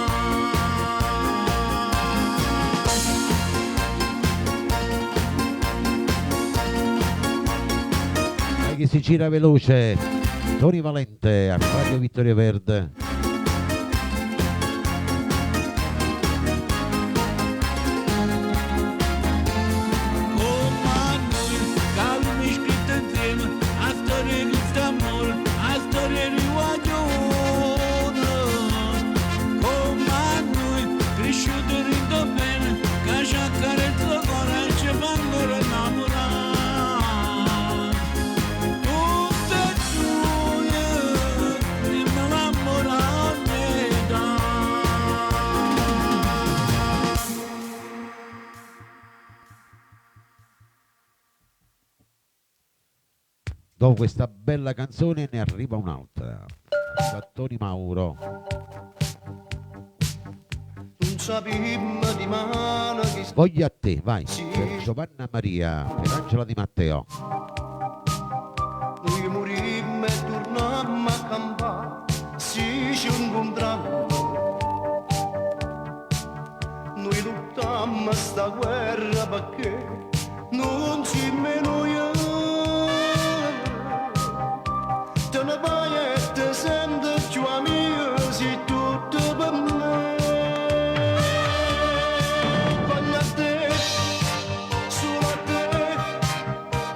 Che si gira veloce, Tony Valente a Radio Vittorio Verde. Come noi, che abbiamo scritto insieme, a storia di st'amore, a storia di guaglione. Come noi, cresciuti rindo bene, che ci accarezza il cuore, ci vengono innamorati. Tutte e due, dimmi l'amore a ogni età. Dopo questa bella canzone ne arriva un'altra. Da Tony Mauro. Non sapemmo di mano che Voglia a te, vai. Per Giovanna Maria, per Angela Di Matteo. noi morimmo e tornammo a campare, si ci incontrammo. Noi luttammo sta guerra perché non si meno io. Te ne vai e te sento più amico, sei tutto per me. Voglio a te, solo a te,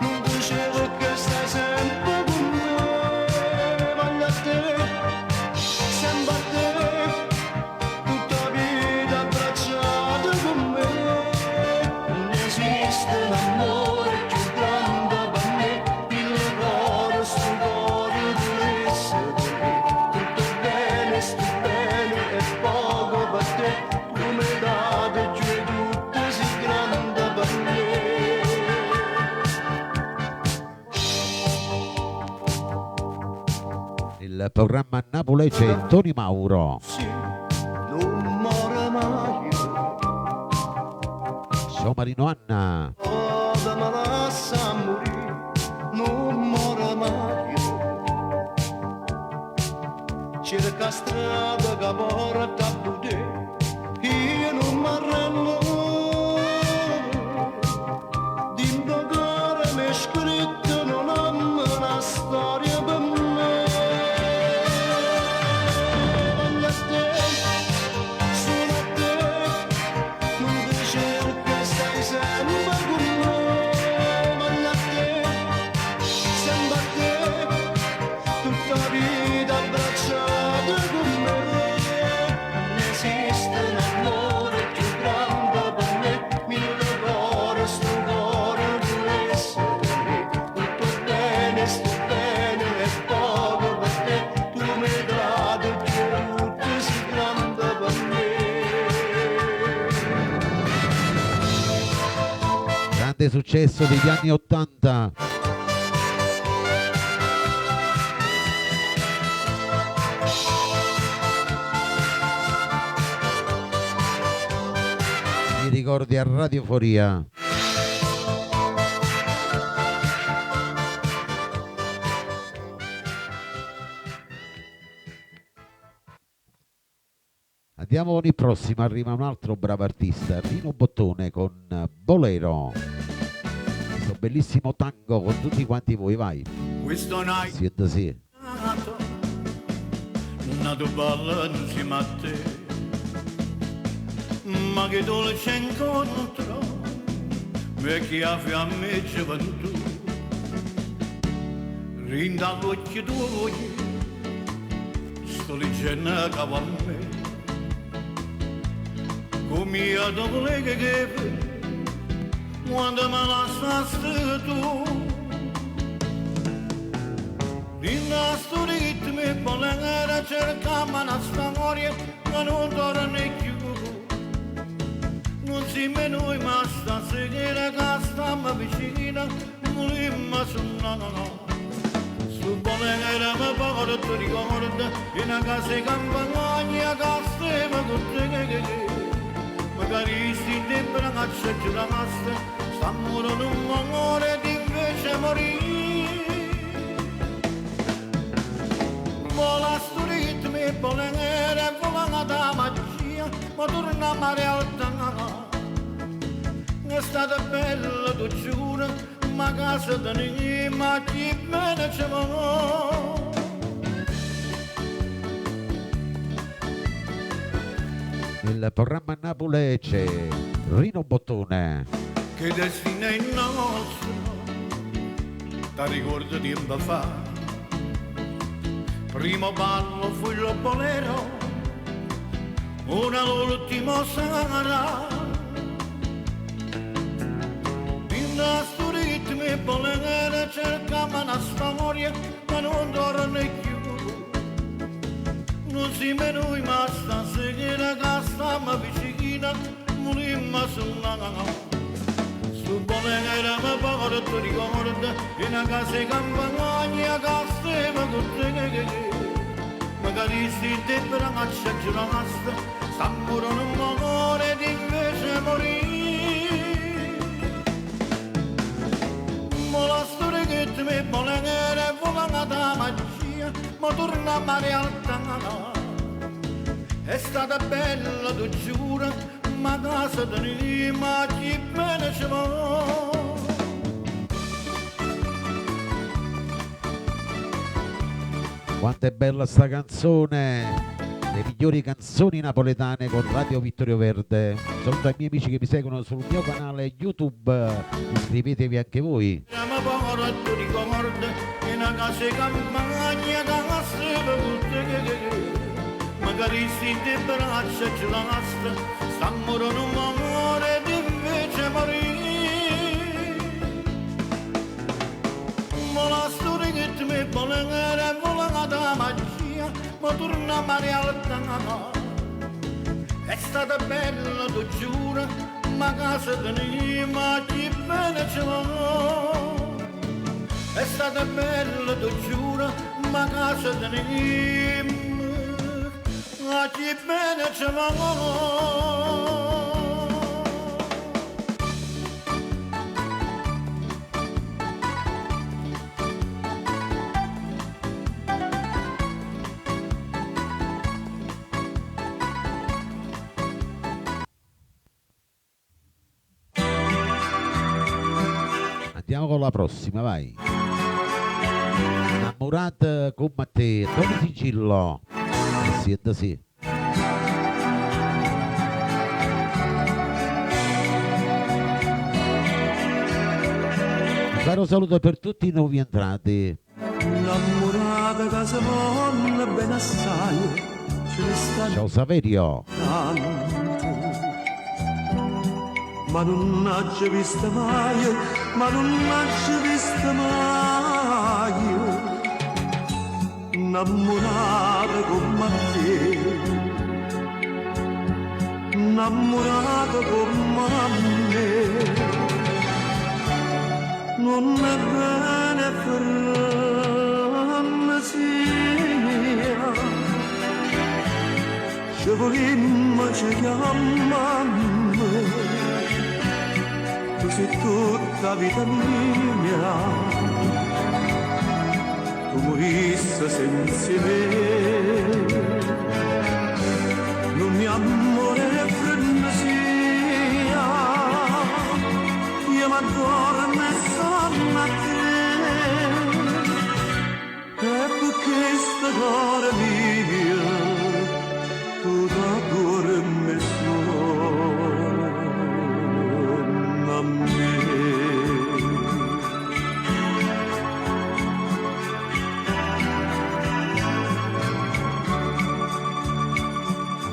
non dicevo che stai sempre con me. Voglio a te, sempre a te, tutta la vita abbracciata con me. Non esiste un amore più grande per me, il cuore, sto cuore deve essere te. Tutto bene, sto bene e poco per te, come date giù e tutto si grande per me. Il programma Napolece Tony Mauro. Sì, non muore mai, Somarino Anna. cosa me lascia morire, non muore mai. Cerca strada che porta a te, io non mi arrendo. D'indagare mi è scritto, non hanno una storia per me. Voglio a te, solo a te, non ti cerco, stai sempre con me. Voglio a te, sempre a te, tutta la vita abbracciata con me. Non esiste un amore più grande per me, mille cuore, sto cuore deve essere te. Tutto bene, sto bene e poco grande successo degli anni 80. Mi ricordi a Radioforia. Andiamo con il prossimo, arriva un altro bravo artista, Rino Bottone con Bolero. Questo bellissimo tango con tutti quanti voi, vai. Questo night Siete sì. nato balla insieme a te, ma che dolce incontro vecchia fiamma e gioventù, rinda all'occhio tuoi sto leggendo che va a me, come io dopo le che quando me lasciaste tu. In questo ritmo e bolera cercamo una storia che non torna più. Non si noi ma stasera che stiamo vicino, volimmo suonare. Su bolera mi porto ricordo, in una casa campagna che stiamo con te. Magari si debra che c'è giù la massa, sta morendo un amore di invece morire. Vola sto ritmo e bolera, vola da magia, ma torniamo a realtà. È stata bella, tu giuro, ma casa da noi, ma chi bene ci va. Nel programma Napoli c'è Rino Bottone. Che destino è nostro, ti ricordo tempo fa. Primo ballo fu il bolero, una l'ultima sera. In questo ritmo e bolero cercamo una storia, ma non torna più. Non si noi ma stasera che stiamo vicino, volimmo suonare. Su bolera mi porto ricordo, in una casa campagna che stiamo con te. Magari si debra che c'è giù la massa, sta morendo un amore di invece morire. Ma la storia che ti mi bolera, vola da magia, ma torniamo a realtà. È stata bella, tu giuro, ma casa da noi, ma chi bene ci va. Quanto è bella sta canzone! Le migliori canzoni napoletane con Radio Vittorio Verde. Saluto ai miei amici che mi seguono sul mio canale YouTube. Iscrivetevi anche voi. Ma porto ricordo, in una casa campagna che stiamo con te. Magari si ti braccia giù la nostra, sta morendo un amore di invece morire. Ma la storia che ti mi bolera, vola da magia, ma torniamo a realtà. È stata bella, tu giuro, ma casa da noi, ma chi bene ci va. È stata bella, tu giuro, ma casa da noi, ma chi bene ci va. Andiamo con la prossima, vai. Innamorata come te, Tony Sigillo. Siete sì. Un caro saluto per tutti i nuovi entrati. Innamorata che si volle bene assai, ce ne sta Ciao Saverio. tante, ma non c'è vista mai, ma non c'è vista mai. Innamorata come te, innamorata come me, non è bene farmacia, ci volimmo, ci chiamammo, tu sei tutta vita mia, tu morisse senza me, non mi amore frenesia, io mi addorme sono a te, e perché sta cuore mia, tu da dorme sono a me.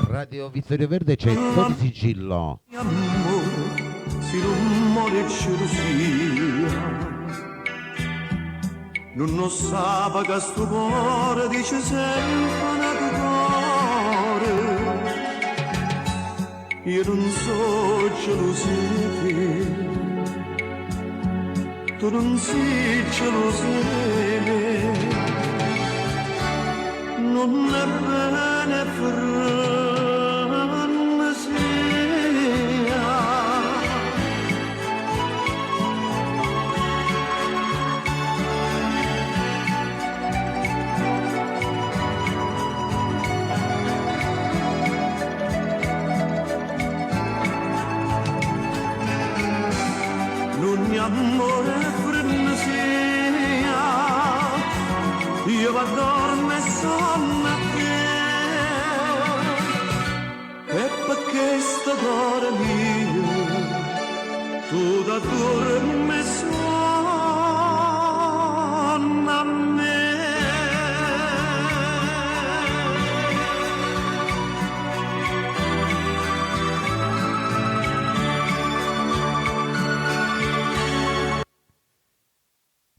Radio Vittorio Verde c'è Tony Sigillo. Si non muore gelosia, non sa che sto cuore dice sempre una cuore, io non so gelosia, tu non sei gelosia, non è bene amore frenesia, io dorme sono a te, e perché sta cuore mio, tu da dorme sono a me.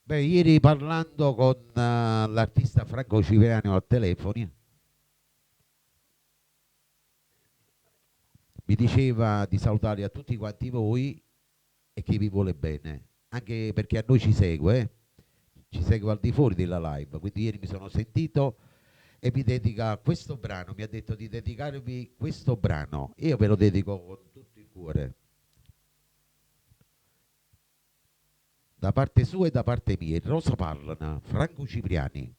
Beh, ieri parlando con l'artista Franco Cipriani al telefono, mi diceva di salutare a tutti quanti voi e chi vi vuole bene, anche perché a noi ci segue al di fuori della live, quindi ieri mi sono sentito e mi dedica questo brano, mi ha detto di dedicarvi questo brano, io ve lo dedico con tutto il cuore. Da parte sua e da parte mia, Rosa Parlana, Franco Cipriani.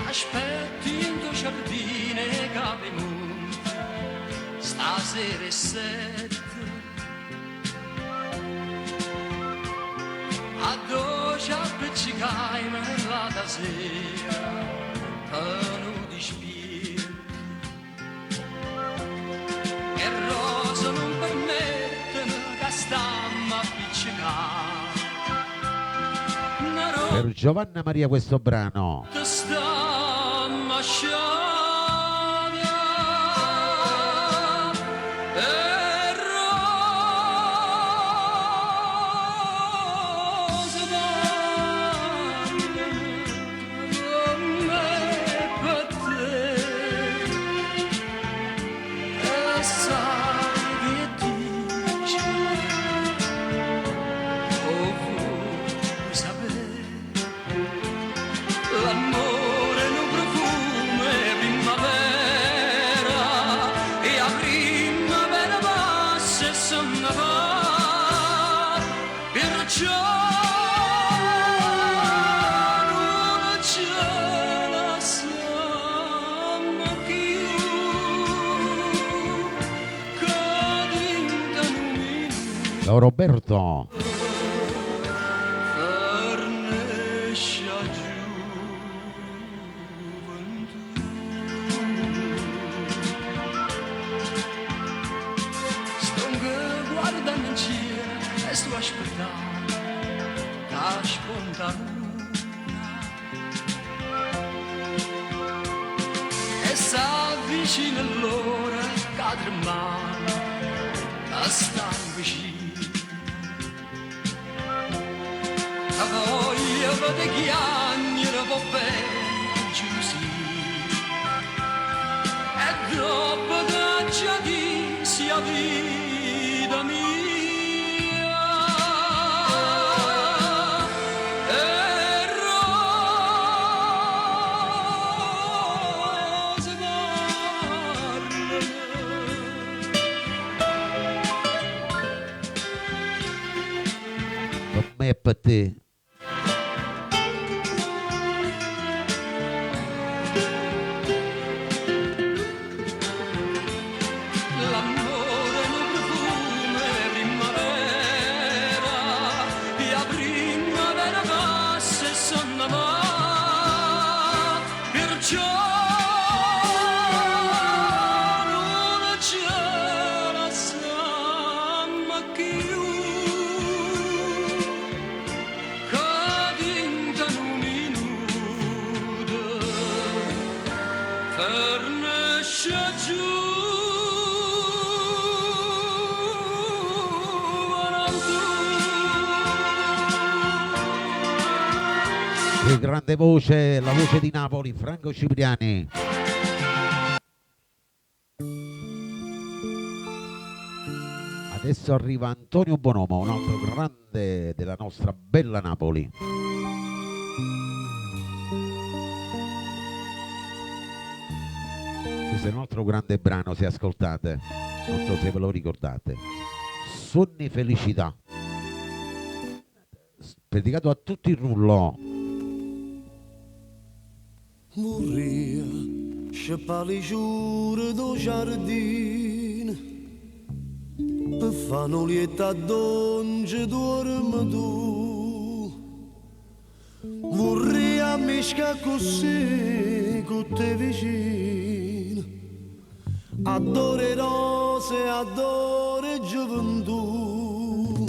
Aspetti in tuo giardino capiamo stasera è 7, a 12 appiccicai la da sera pieno di spirito e rosa non permettono che stiamo appiccicati Per Giovanna Maria questo brano. te stiamo asciando. L'amore non profumo è primavera e a primavera passa e se ne va, perciò non ce la siamo più che diventano Ciao Roberto. e s'avvicina l'ora cadre mano a star vicino. La voglia di chiagnere va bene giusi. E dopo che già di sia vita mia. Me e per te. L'amore non profumo primavera, e a primavera passa e sonno va, perciò non c'è la samma più. Che grande voce, la voce di Napoli, Franco Cipriani. Adesso arriva Antonio Bonomo, un altro grande della nostra bella Napoli. Questo è un altro grande brano, se ascoltate, non so se ve lo ricordate. Sogni felicità, dedicato a tutti il rullo. Vorria sciappare giure do giardino per fare un'olietta d'onge dorme tu. Vorria misca così con te vicino, adore rose, adore gioventù.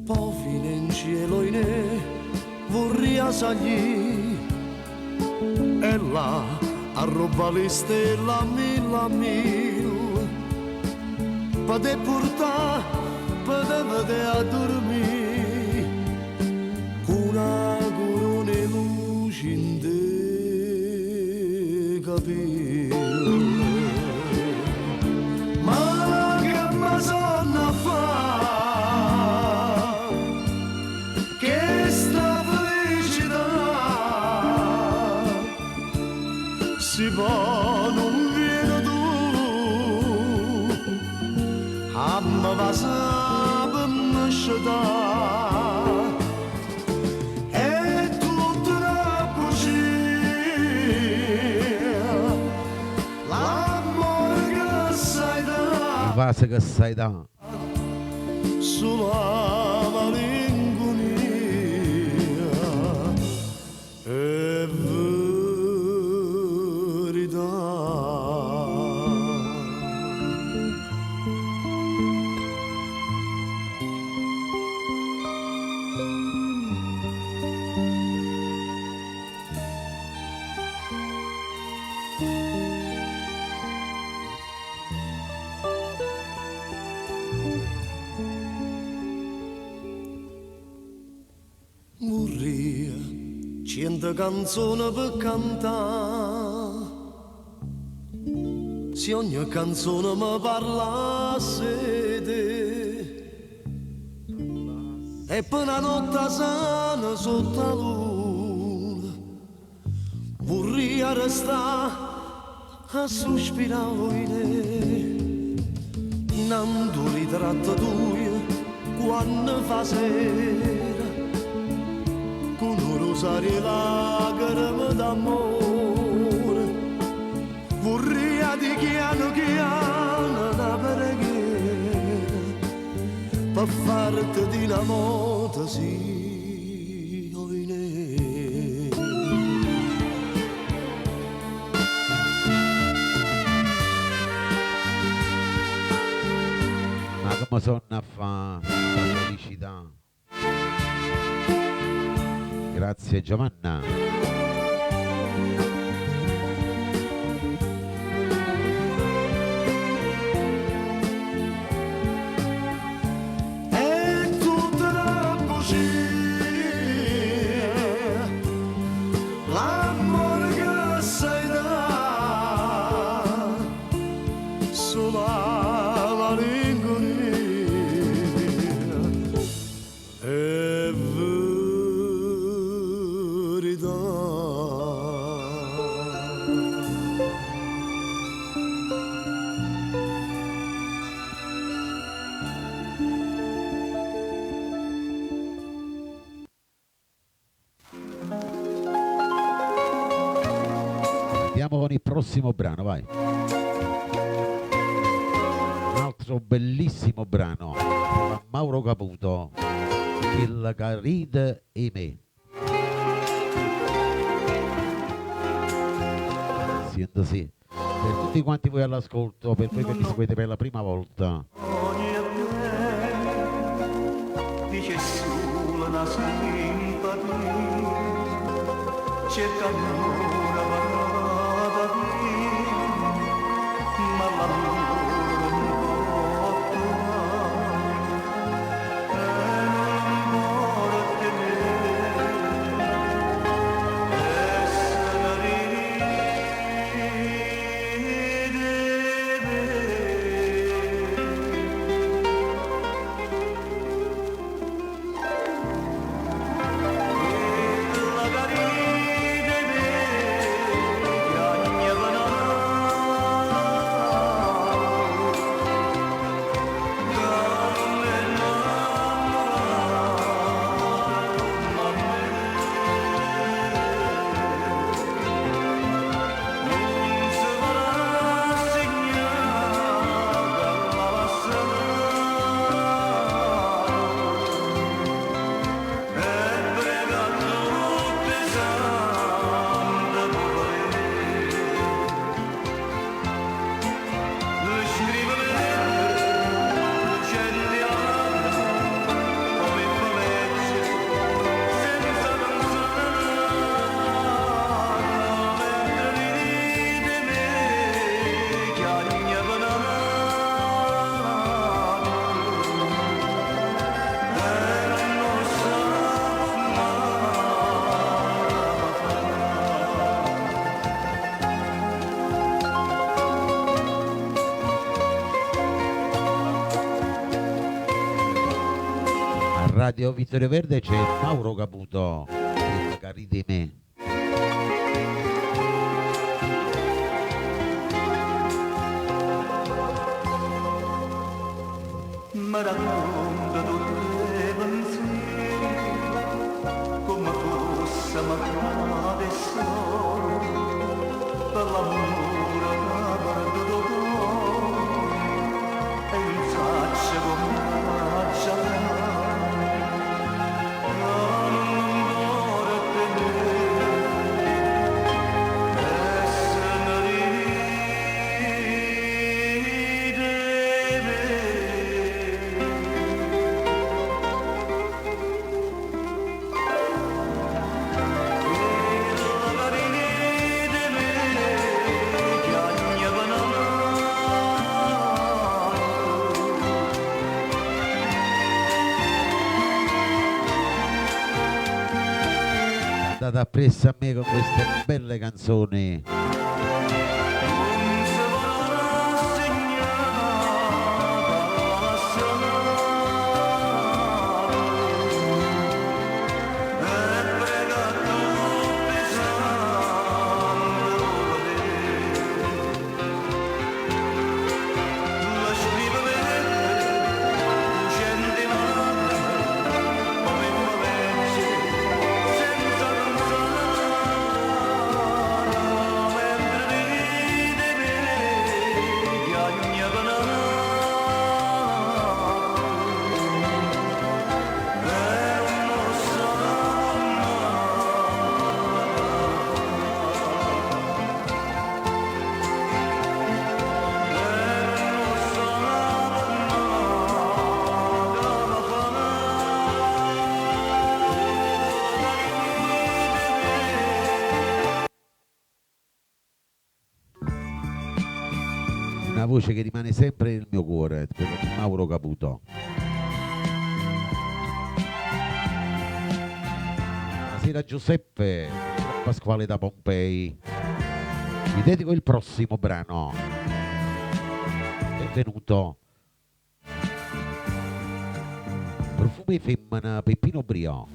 Poi fino in cielo in vorria salire e là a roba le stelle a mille per te portare, per te vedere a dormire con una corona e luce in te capelli. Ma che mi sono a fare che sta felicità si può non viene tu a me va sempre nascita e tutto una bugia l'amore che sai da Il vaso che sai da. sulla malinconia è vorria cento canzoni per cantare, se ogni canzone mi parlasse te, e per una notte sana sotto la luna vorria restare a sospirare in un ritratto tuo quando fa sera con un rosario e lacrime d'amore. Vorria di chiano chiano una preghiera per farti di una moto sì o in Ma come sono a fare la felicità? Grazie Giovanna. con il prossimo brano, vai. Un altro bellissimo brano da Mauro Caputo, Il Caride e me. Sento sì. Per tutti quanti voi all'ascolto, per voi che mi seguite per la prima volta. Ogni a te dice solo una simpatia, cerca una parata ma l'amore non può trovare, non vuole tenere, essere Radio Vittorio Verde c'è Mauro Caputo, Il Caride me. mi racconta tutti i pensieri come fosse mattinata e solo per l'amore che perduto e non saccia come faccia Andate appresso a me con queste belle canzoni. Una voce che rimane sempre nel mio cuore, quella di Mauro Caputo. Buonasera Giuseppe, Pasquale da Pompei. Vi dedico il prossimo brano. Benvenuto. Profumi femmina, Peppino Brio.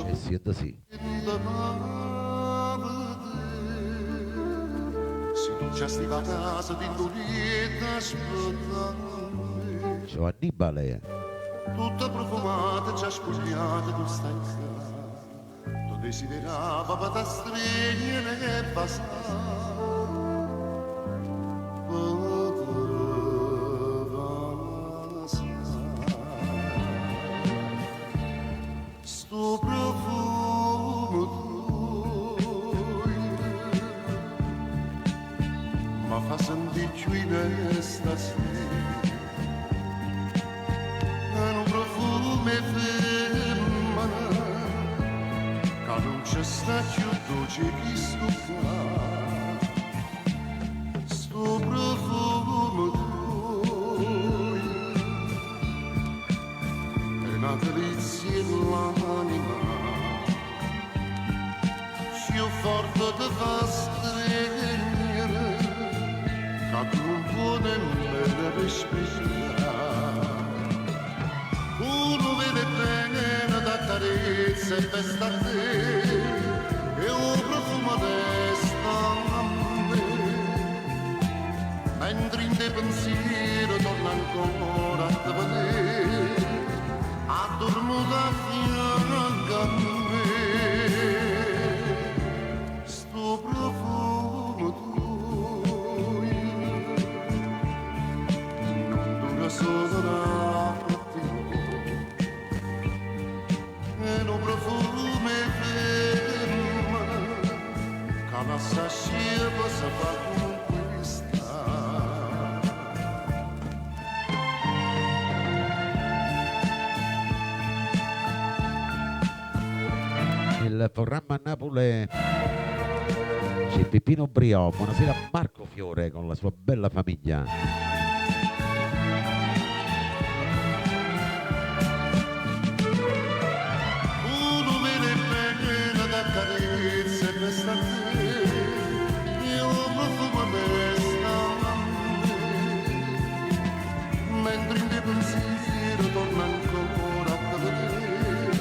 E siete sì. Già stiva a casa di Giulietta aspettando Ciao Annibale. tutta profumata, già spogliata, tu stai in casa. desiderava per stregnere e sto profumo tuo ma fa sentire più in stasera un profumo femmina che non c'è sta più dolce che sto profumo tuo è una delizia nell'anima più forte di fa stregnere che non può nemmeno respirare uno vede bene da carezza e festa a te e un profumo desta a me mentre in te pensiero torna ancora a te vedere addormo da fianco a me sto profumo tuo non dura solo la un profumo fermo che la sasciva si fa conquistare il programma a Napoli c'è Peppino Briò. Buonasera Marco Fiore con la sua bella famiglia. mentre in te pensiero torna ancora a vedere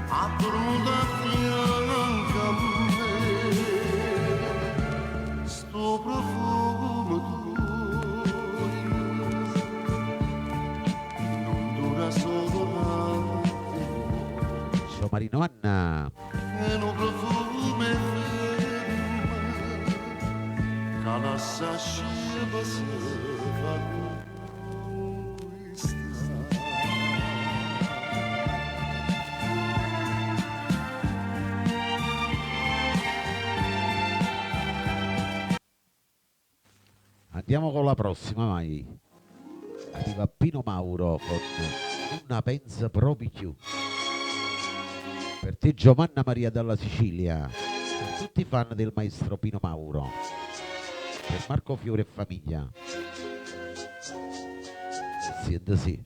addormo da fianco a me sto profumo tuo non dura solo un attimo Ciao Marino Anna è un profumo fermo che la sasciva si fa Andiamo con la prossima, mai. Arriva Pino Mauro con Una pensa proprio più. Per te Giovanna Maria dalla Sicilia, per tutti i fan del maestro Pino Mauro, per Marco Fiore e famiglia. Siete sì.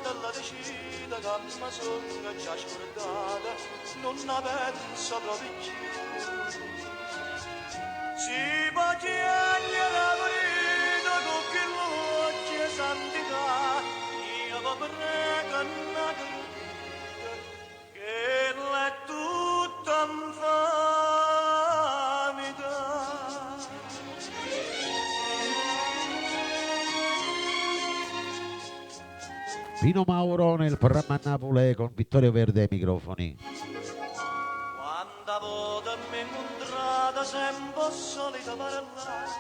Dalla decida che mi sono già scordata, non la penso proprio più. Si può chiedere la verità con che l'occhio santità, io vi prego una verità, che l'è tutta infamità. Pino Mauro nel programma a Napoli con Vittorio Verde ai microfoni. Quando volta mi incontrata sempre solita parlare,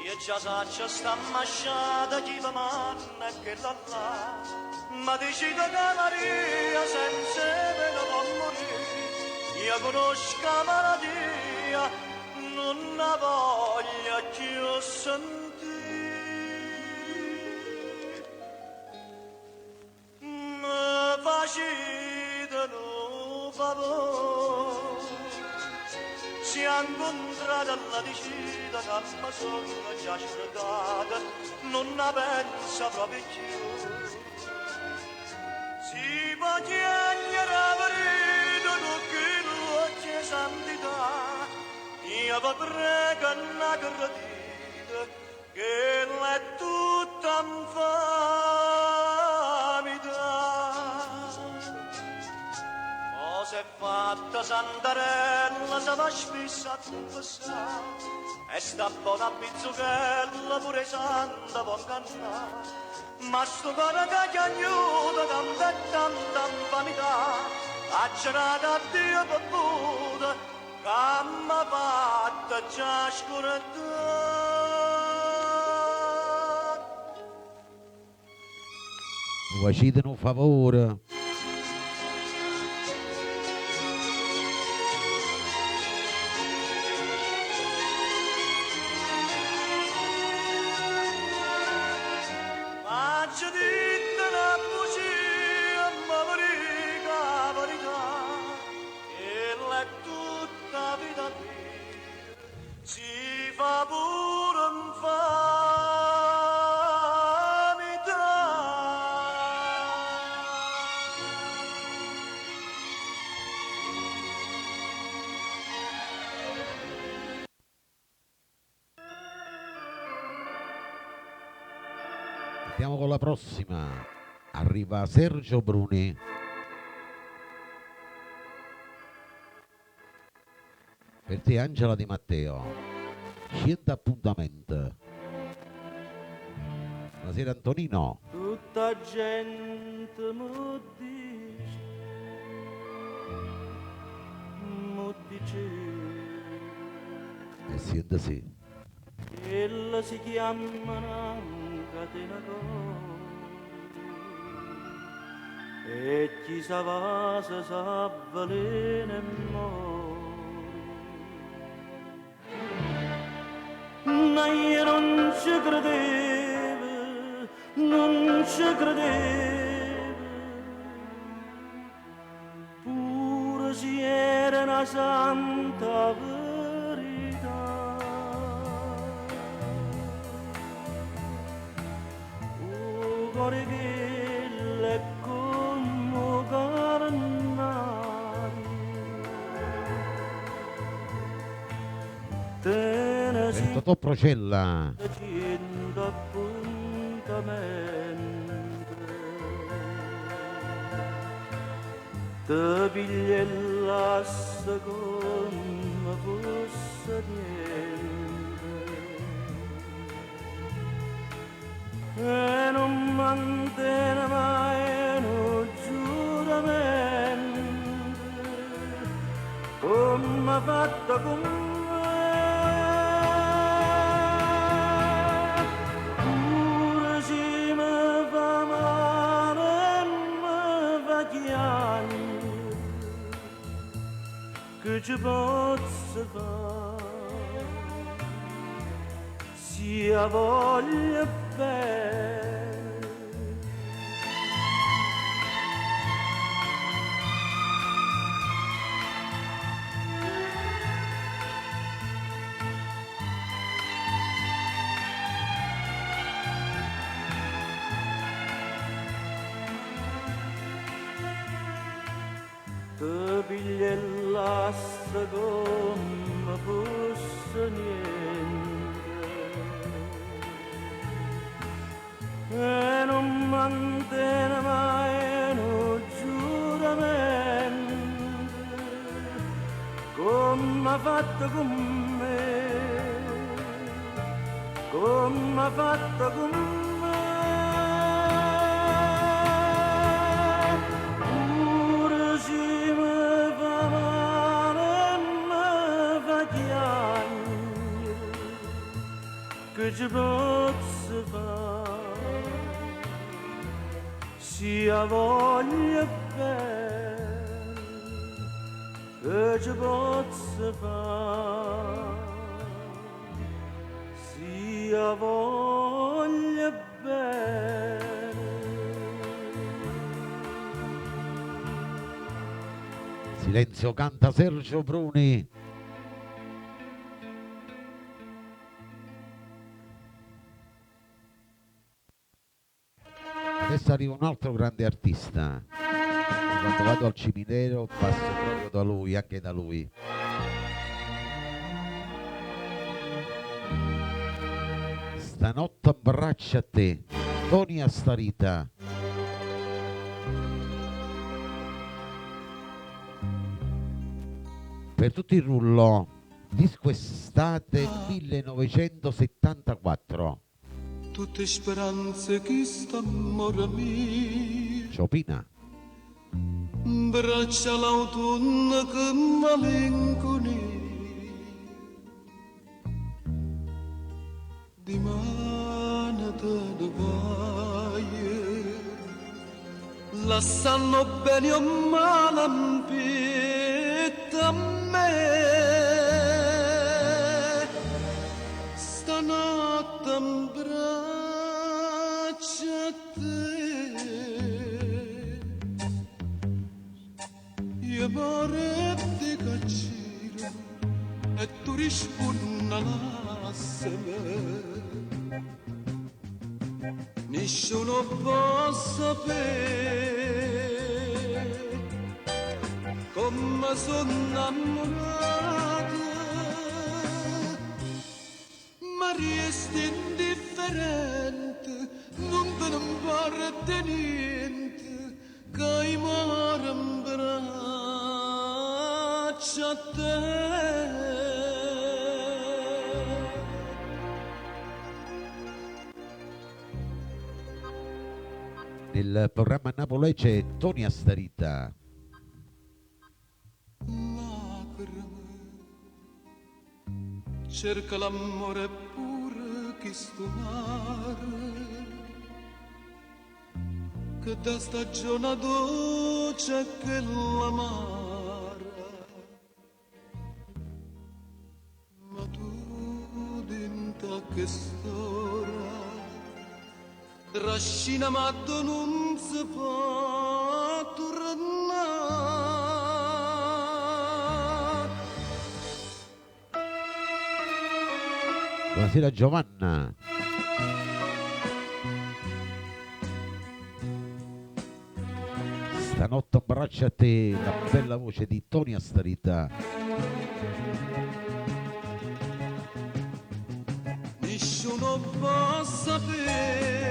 io già saccio sta masciata chi va manna e che la là. Ma decido che Maria senza me lo può morire, io conosco la malattia, non la voglio più sentire. Facete un favore, si è incontrata alla dicita che mi sono già scordata, non la pensa proprio più. Si può chiedere la verità con che l'occhio santità, io vi prego una gratità, che l'è tutta infamità. s'è fatta Santarella, se va spissa a confessare, e sta buona pizzuchella pure santa può cantare, ma sto cuore che chiagnuto tanta e tanta infamità, a girata a Dio bevuta, che m'ha fatta già scuretà. Facete un favore. Faccio dite la bugia, ma verità, verità, che l'è tutta vita mia, si fa pure infamità. Andiamo con la prossima. Arriva Sergio Bruni. Per te Angela Di Matteo. 100 appuntamenti. Buonasera Antonino. Tutta gente mi dice, E sente sì. ella si chiama catena d'oro, e chi sa va se sa valere e ma io non ci credevo, non ci credevo, pure se era una santa verità. O cuore che è come carnale, te ne si Totò Procella. facendo appuntamento, te pigliellasse come fosse niente, e non mantenne mai un giuramento, come ha fatto con me. Pure se mi fa male, mi fa chiagno, che ci posso fare, sia voglia bene. Te pigliellasse come fosse niente, e non mantenne mai un giuramento, come ha fatto con me, come ha fatto con me. Pure se mi fa male, mi fa chiagno, che ci posso fare, sia voglia bene, che ci posso fare, sia voglia bene. Silenzio, canta Sergio Bruni. Adesso arriva un altro grande artista. Quando vado al cimitero passo proprio da lui, anche da lui. Stanotte abbraccia a te, Tony Astarita. per tutto il rullo, disco estate 1974. Tutte speranze che stanno a me, Ciopina. braccia l'autunno che malinconia, di mano te ne vai, lasciando bene o male un petto a me, stanotte in braccia a te, io amore ti caccino e tu rispondi alla seme. Nessuno può sapere come sono innamorato, ma resti indifferente, non te ne importa niente, che i mori in braccia a te. Nel programma Napoli c'è Tony Astarita. Cerca l'amore pure che sto mare, che da stagione dolce che l'amara, ma tu dinta che storia trascina ma tu non si può tornare. Buonasera Giovanna. Stanotte abbraccia a te, la bella voce di Tony Astarita. Nessuno può sapere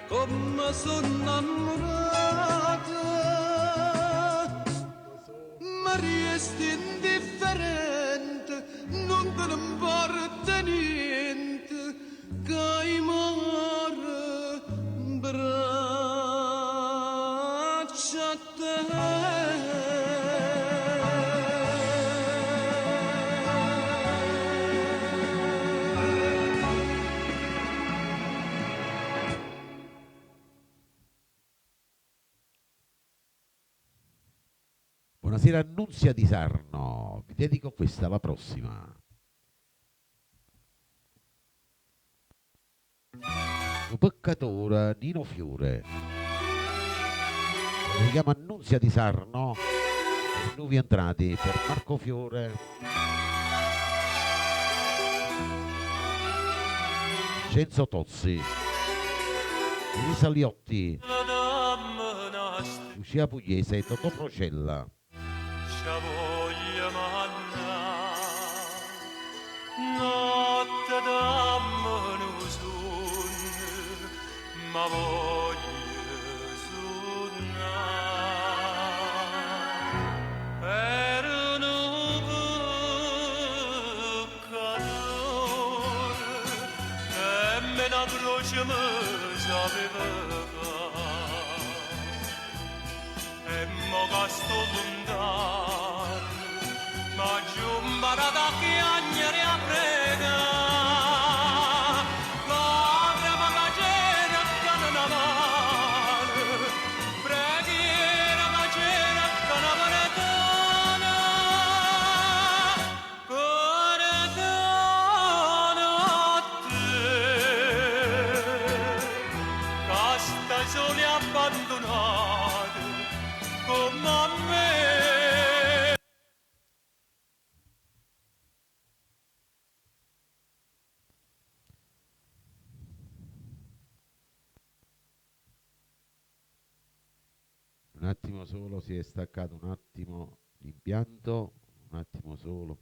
come sono innamorata, ma resti indifferente, non te ne importa niente, che i mare braccia a Buonasera Annunzia di Sarno, vi dedico questa, la prossima. Un peccatore, Nino Fiore. Si chiama Annunzia di Sarno, nuovi entrati per Marco Fiore, Cenzo Tozzi, Elisa Liotti, Lucia Pugliese e Totò Procella. Notte dammi sun, ma voglio suonare per un peccatore e me la croce mi sapeva e mo che sto lontano ma giumbara da piangere a prega lacrima cagera canna mano preghiera cagera canna paretana a te casta sole abbandonato come a me. Un attimo solo, si è staccato un attimo l'impianto, un attimo solo.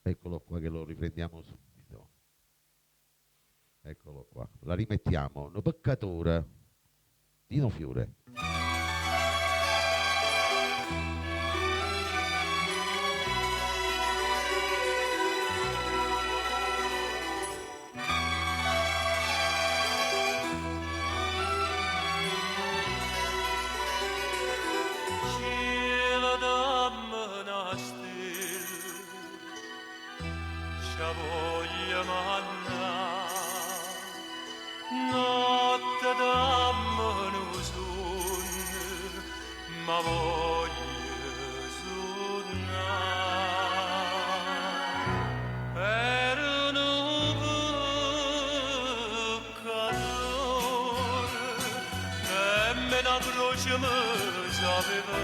Eccolo qua che lo riprendiamo subito. Eccolo qua, la rimettiamo. Un peccatore, Nino Fiore. croce mi sapeva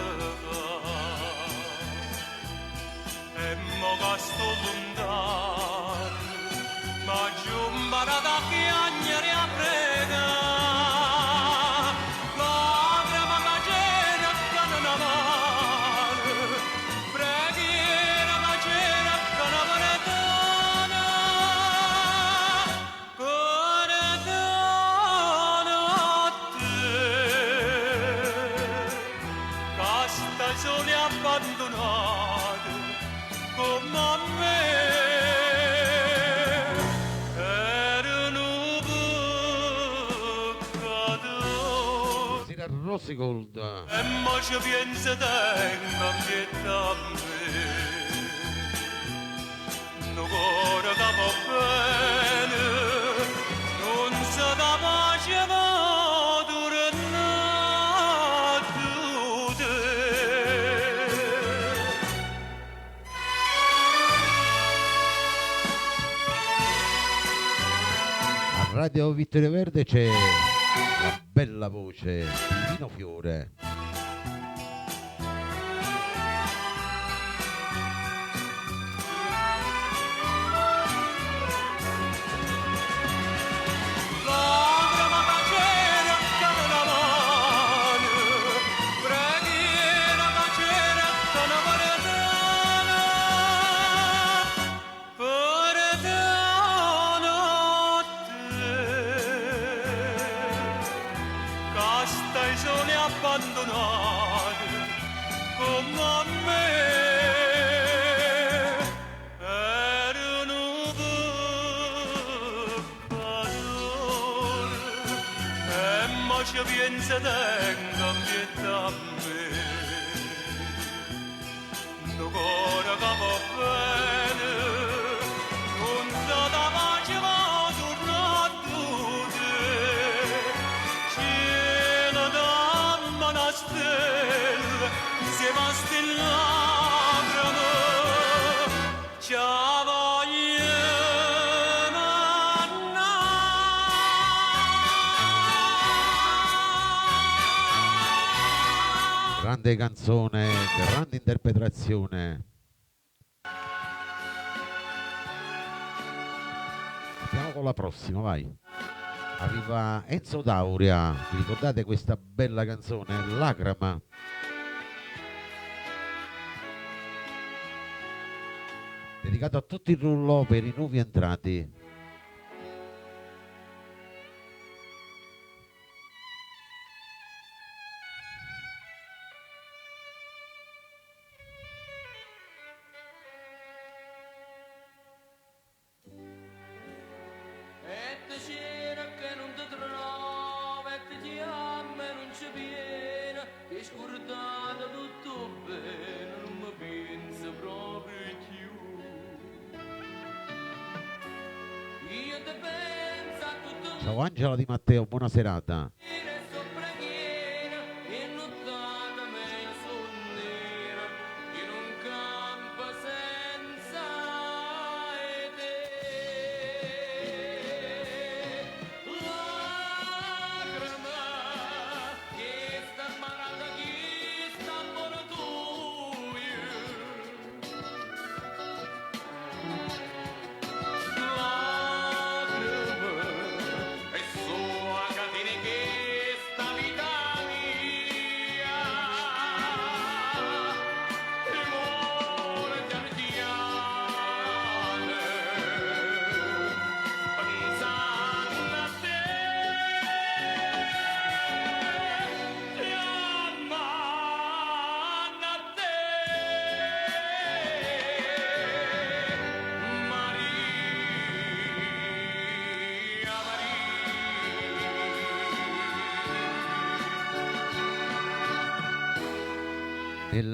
e mo che sto lontano ma giumba da chiagnare a prega lacrima che c'era che non amare preghiera che c'era che non veritana sole abbandonato come a me erano peccato Sera Rosy Gold. e mo ci pensa tengo pietà a me no cuore che va bene non si dà pace va Radio Vittorio Verde c'è la bella voce di Nino Fiore. abbandonato come a me erano peccatori e mo ci pensa tengo pietà a me no cuore che va bene non sa da pace va tornato stella se va stellagrama ci voglio grande canzone, grande interpretazione. Andiamo con la prossima, vai. Arriva Enzo D'Auria, vi ricordate questa bella canzone, Lacrima? Dedicato a tutti i rullò per i nuovi entrati. Ciao Angela Di Matteo, buona serata.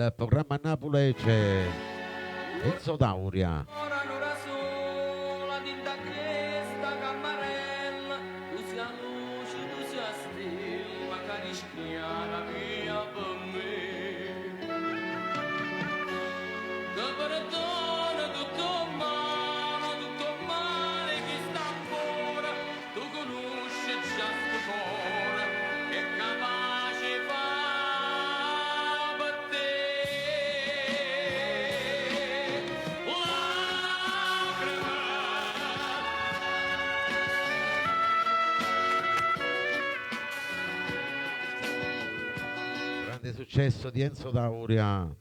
Nel programma Napoli c'è Enzo D'Auria. Tu conosci già sto cuore, è capace grande successo di Enzo D'Auria.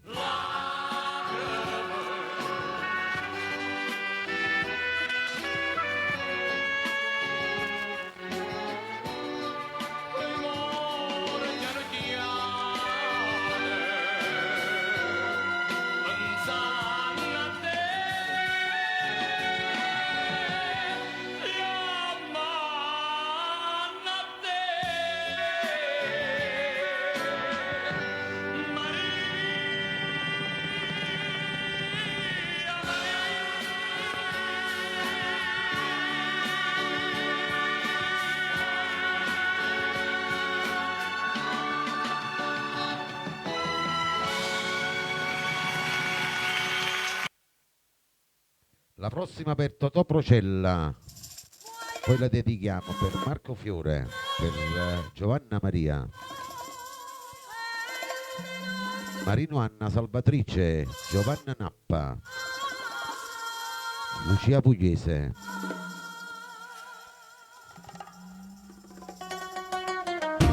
La prossima per Totò Procella, poi la dedichiamo per Marco Fiore, per Giovanna Maria, Marino Anna Salvatrice, Giovanna Nappa, Lucia Pugliese,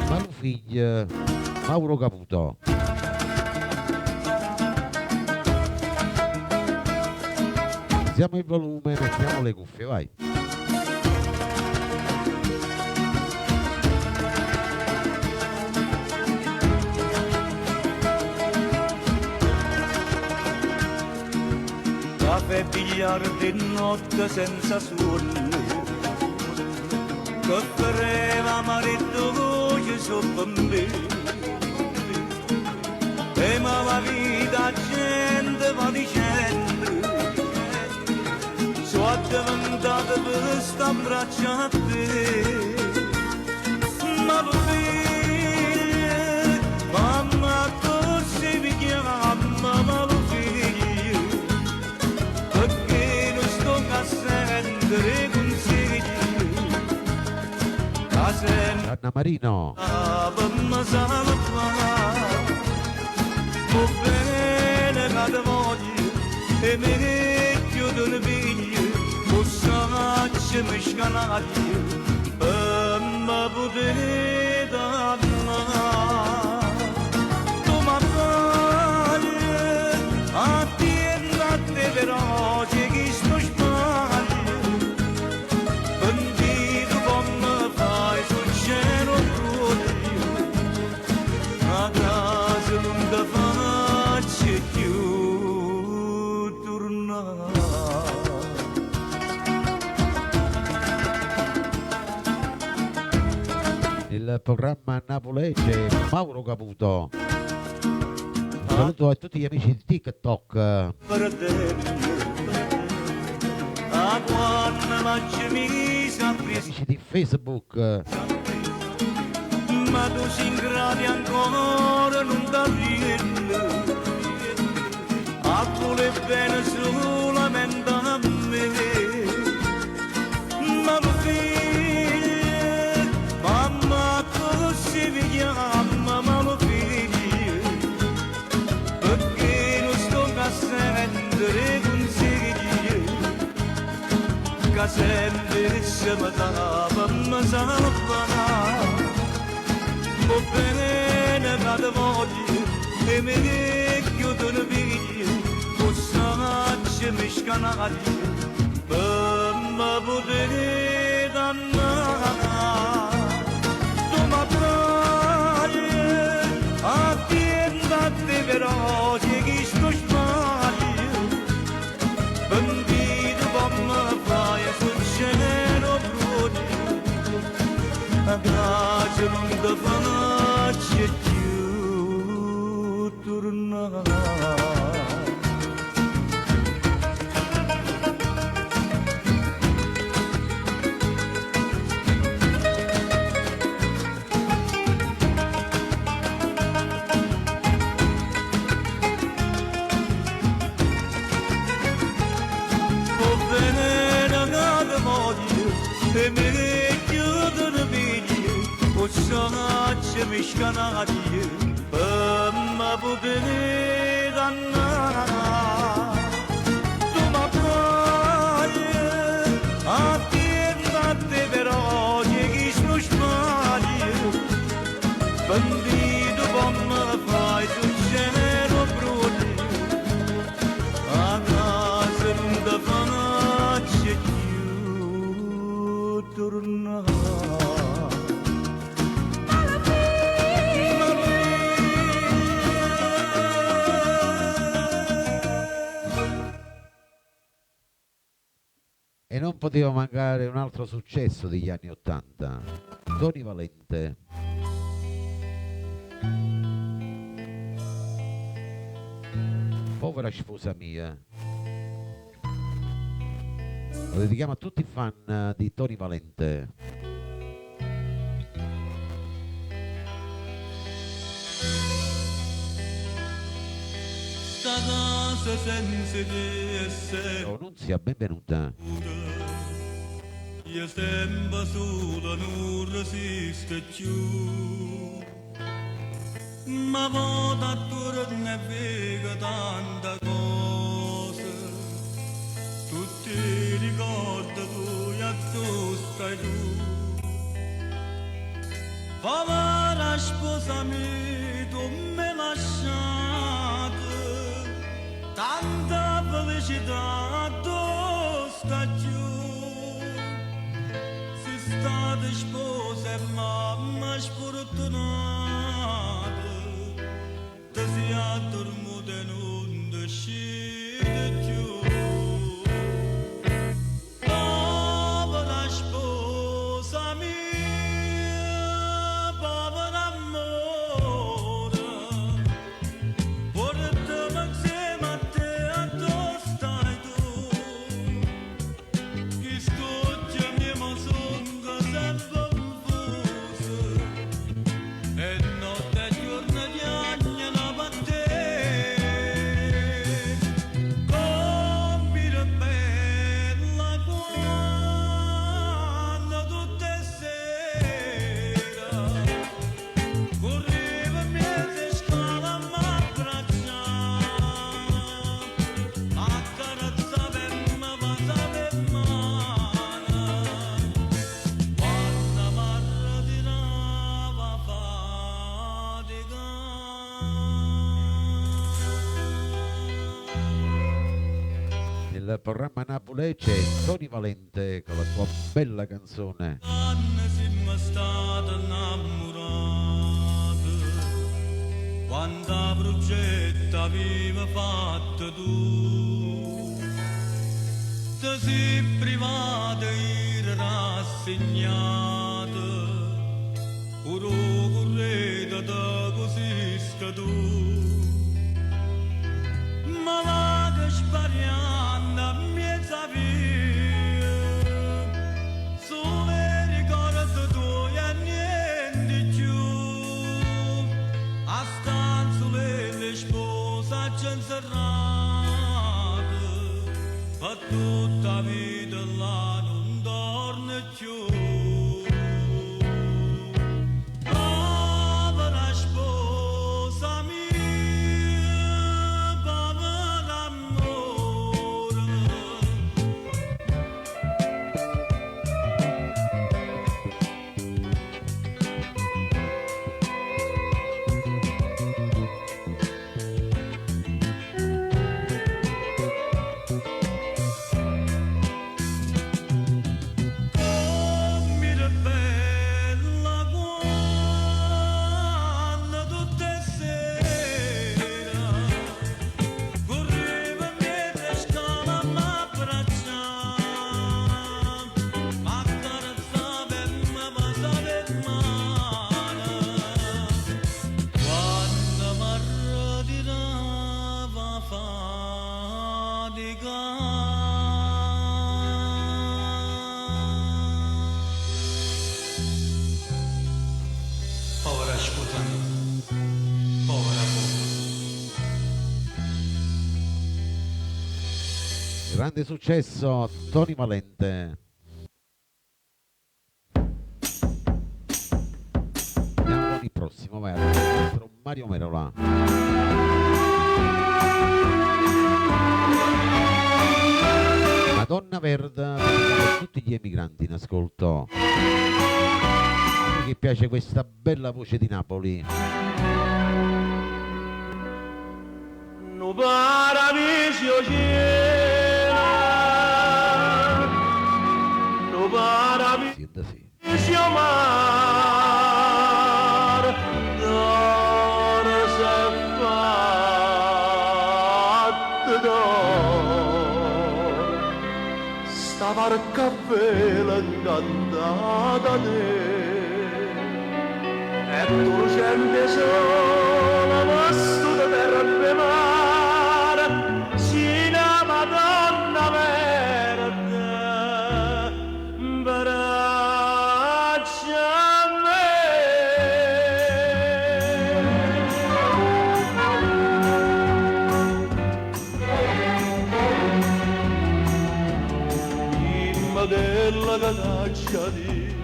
Malu Figli, Mauro Caputo. Alziamo il volume, mettiamo le cuffie, vai. Caffè biliardo di notte senza sonno, che pareva marito voce sopra me, e ma la vita gente va dicendo, so addiventato per sta braccia a te, ma lo figlio, mamma tu si mi chiama, ma lo figlio, perché non sto a sentire consigli, a sentire Anna Marino. ma salva, va bene che ti voglio, e mi chiudo un figlio, Saçı mışkanali Ömma bu bedana Tumakali Atienate veroce gizmuş mali Bendido bomba fai succero tutti Agrazulunda facce più tornare Il programma Napolece, Mauro Caputo. Un saluto a tutti gli amici di TikTok, gli amici di Facebook. Ma tu si ingrati ancora non t'arriendo, a vuole bene solamente a me, ma lo figlio, mamma così mi chiama, ma lo figlio, perché non sto a sentire consigli, che sempre se mi dava, mi salva. Va bene che ti voglio e mi chiudo un figlio, posso mışkanali, ma vuole danna, tu mi trai, attiendate veloce che sto sbaglio, bandito come fai sul cielo blu. Grazie non ti faccio più tornare. Va bene che voglio e mi chiudo un figlio, Saçı mışkanali, ma bu beni danna. Tu mi trai, attiendate veloce che sto sbaglio, bandito come fai. non poteva mancare un altro successo degli anni '80, Tony Valente. Povera sposa mia. Lo dedichiamo a tutti i fan di Tony Valente. Sta casa senza di essere Oh, Nunzia, benvenuta. io sembra solo non resiste più, ma vado attorno e vedo tanta cosa, tutti ricordi tu e tu stai tu. Povera sposa mia, tu mi lasciate, tanta felicità tu stai giù. State sposa e mamma sfortunata, ti si addormuta e non decide più. Povera sposa mia, povera amore, portami insieme a te a dove stai tu, che scoccia mia ma songa sempre confusa, e notte e giorno diagnano per te. Compire bella quando tutte sera correva miezza scala a m'abbracciare, accarezzava e mi basava in mano, quando m'arritirava fatica. Nel programma Napoli c'è Tony Valente con la sua bella canzone. Anni siamo stati innamorati, quanta progetto avevi fatto tu, ti sei privata e rassegnata, pure correte da così sta tu. Ma va che spariando a mezza via, sole ricordo tu e niente più, a stanzole le spose c'è inserrate, ma tutta vita là non torna più. Povera sposa mia, povera amore, compire bella quando tutte sera correva miezza scala a m'abbracciare, accarezzava e mi basava in mano, quando m'arritirava fatica. Povera sposa mia, povera Grande successo, Tony Valente. Andiamo con il prossimo, vai, il nostro Mario Merola. Madonna Verda per tutti gli emigranti in ascolto. A me che piace questa bella voce di Napoli. No paradiso c'era, no paradiso Senta sì. mar, dove s'è fatto d'oro. Stava barca vela cantata te e tu scende sola vastuta terra e mare si la Madonna verde braccia della cataccia di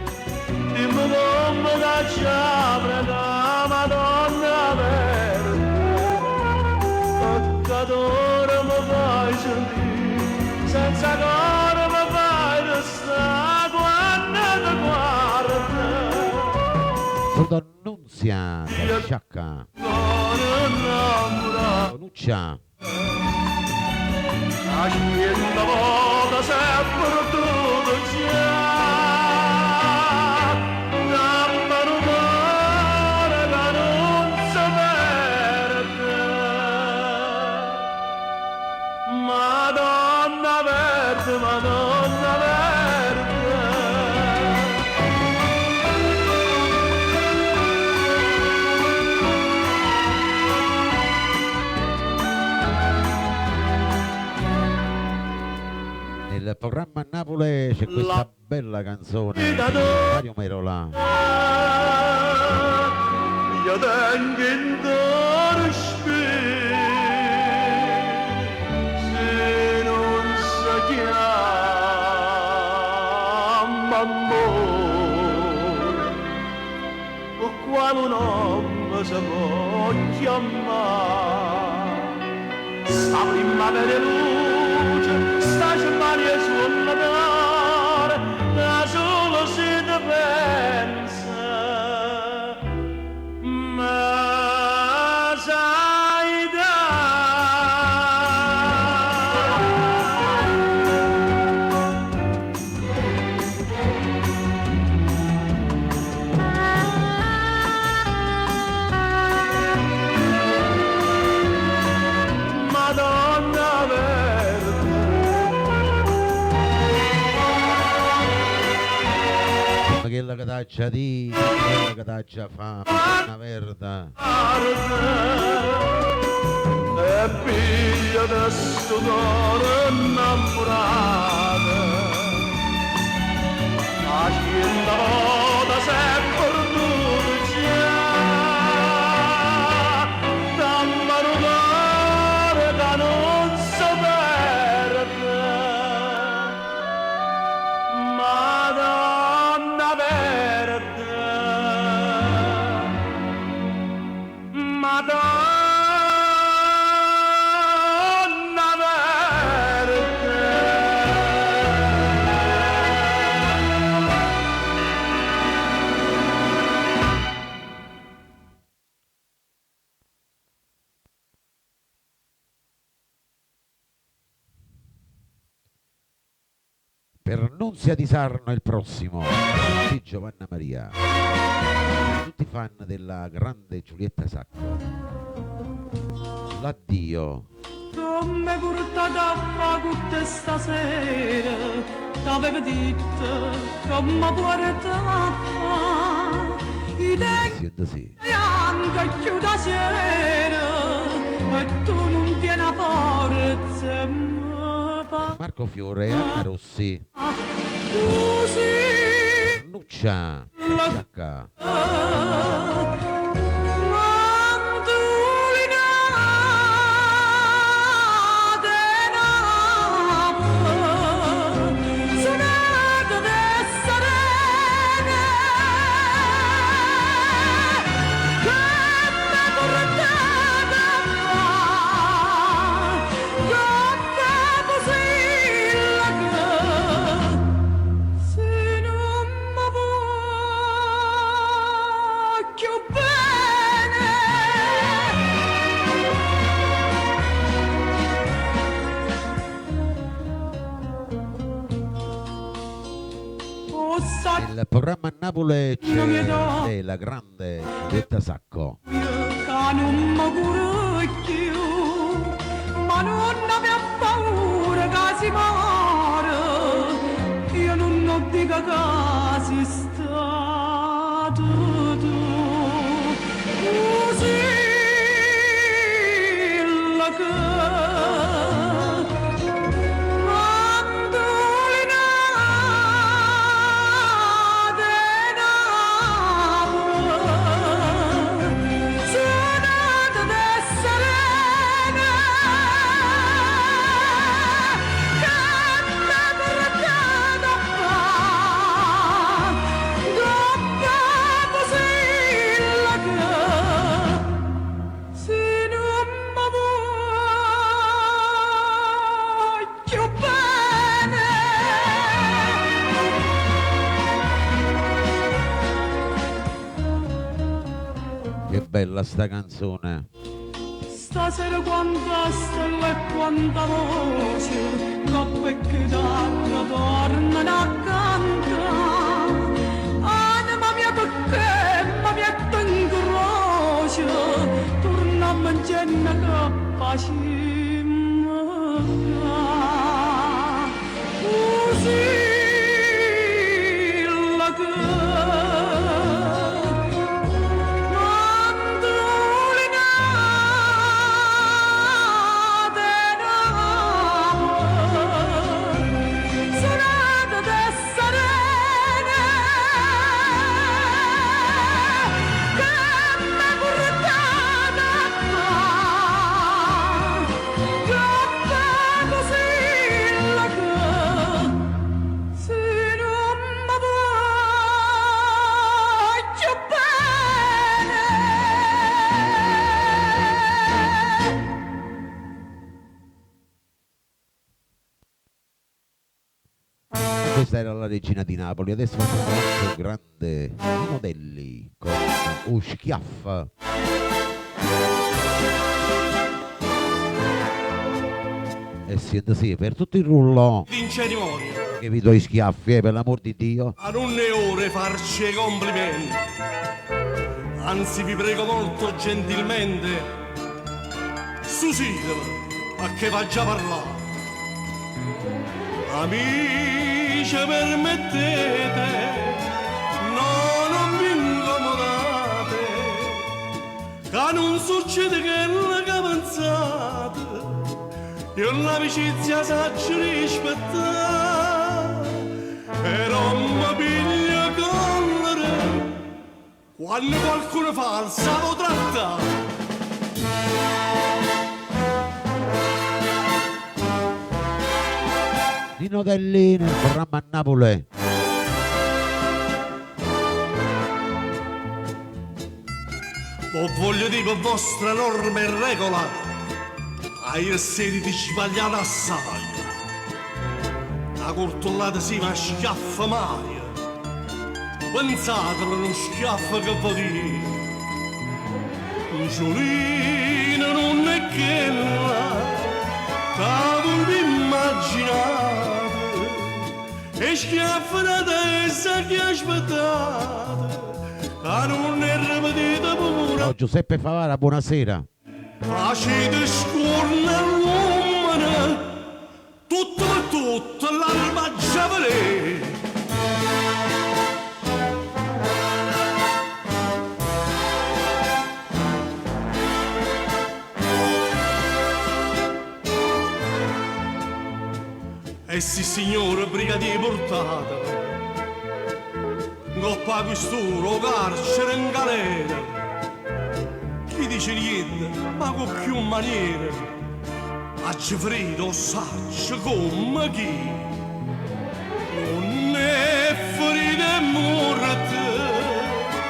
Madonna cataccia prega Madonna verde peccatore mi fai sentire senza cuore mi fai restare quando ti guarda Saluto Annunzia da Sciacca Nuccia la scienza volta sempre tutto già dammi un cuore che non si perde Madonna verde, Madonna verde Nel programma a Napoli c'è questa bella canzone di Mario Merola. Io tengo in cuore se non si chiama amore o quale nome si può chiamare sta primavera luce sta germania sulla mare da solo si te pensa ma sai Madonna verde Che la cataccia di che la cataccia fa Madonna verde e piglia da sto cuore innamorato la scienza volta sempre tutto già dammi un cuore che non si perde Madonna verde Madonna verde per Nunzia di Sarno il prossimo di Giovanna Maria, tutti fan della grande Giulietta Sacco. L'addio. Come portata a fa tutte stasera, t'avevo detto come portata i Sento sì. anche più da sera e tu non tieni a forza Marco Fiore e Anna Rossi. così Nuccia Sciacca nel programma a Napoli c'è la grande Giulietta Sacco. non mi curo più, ma non aveva paura che si muore, l'unica che sei stato tu. Così la che Che bella sta canzone. Stasera quanta stella e quanta voce, coppa e chitarra tornano a cantare. Anima mia perché mi metto in croce, torna a mangiare che facciamo. Così la che Questa era la regina di Napoli, adesso facciamo un altro grande i modelli con Uschiaff. E siete sì, per tutto il rullo In cerimonia, che vi do i schiaffi, per l'amor di Dio. a non ne ore farci i complimenti, anzi vi prego molto gentilmente, susitela a che va già parlare. Amici, permettete, no, non vi incomodate, che non succede che la che pensate, io l'amicizia saggio rispettare, però mi piglia collera, quando qualcuno falsa lo tratta. Nino Delli nel programma a Napoli. O voglio dire per vostra norma e regola, ai sedi di sbagliata assai. La cortollata si ma schiaffa mai, pensatelo non schiaffa che vuol dire. Giolina non è che la vi immaginate, e schiaffa da testa che aspettate, che non è ripetita pure. Oh, Giuseppe Favara, buonasera. Facete scorna l'uomo, tutto per tutto l'alma già vedete. E sì signore, brigadier portata, coppa questura, carcere in galera. Chi dice niente, ma con più maniere, a Gefredo saggio come chi. Non è ferita e morte,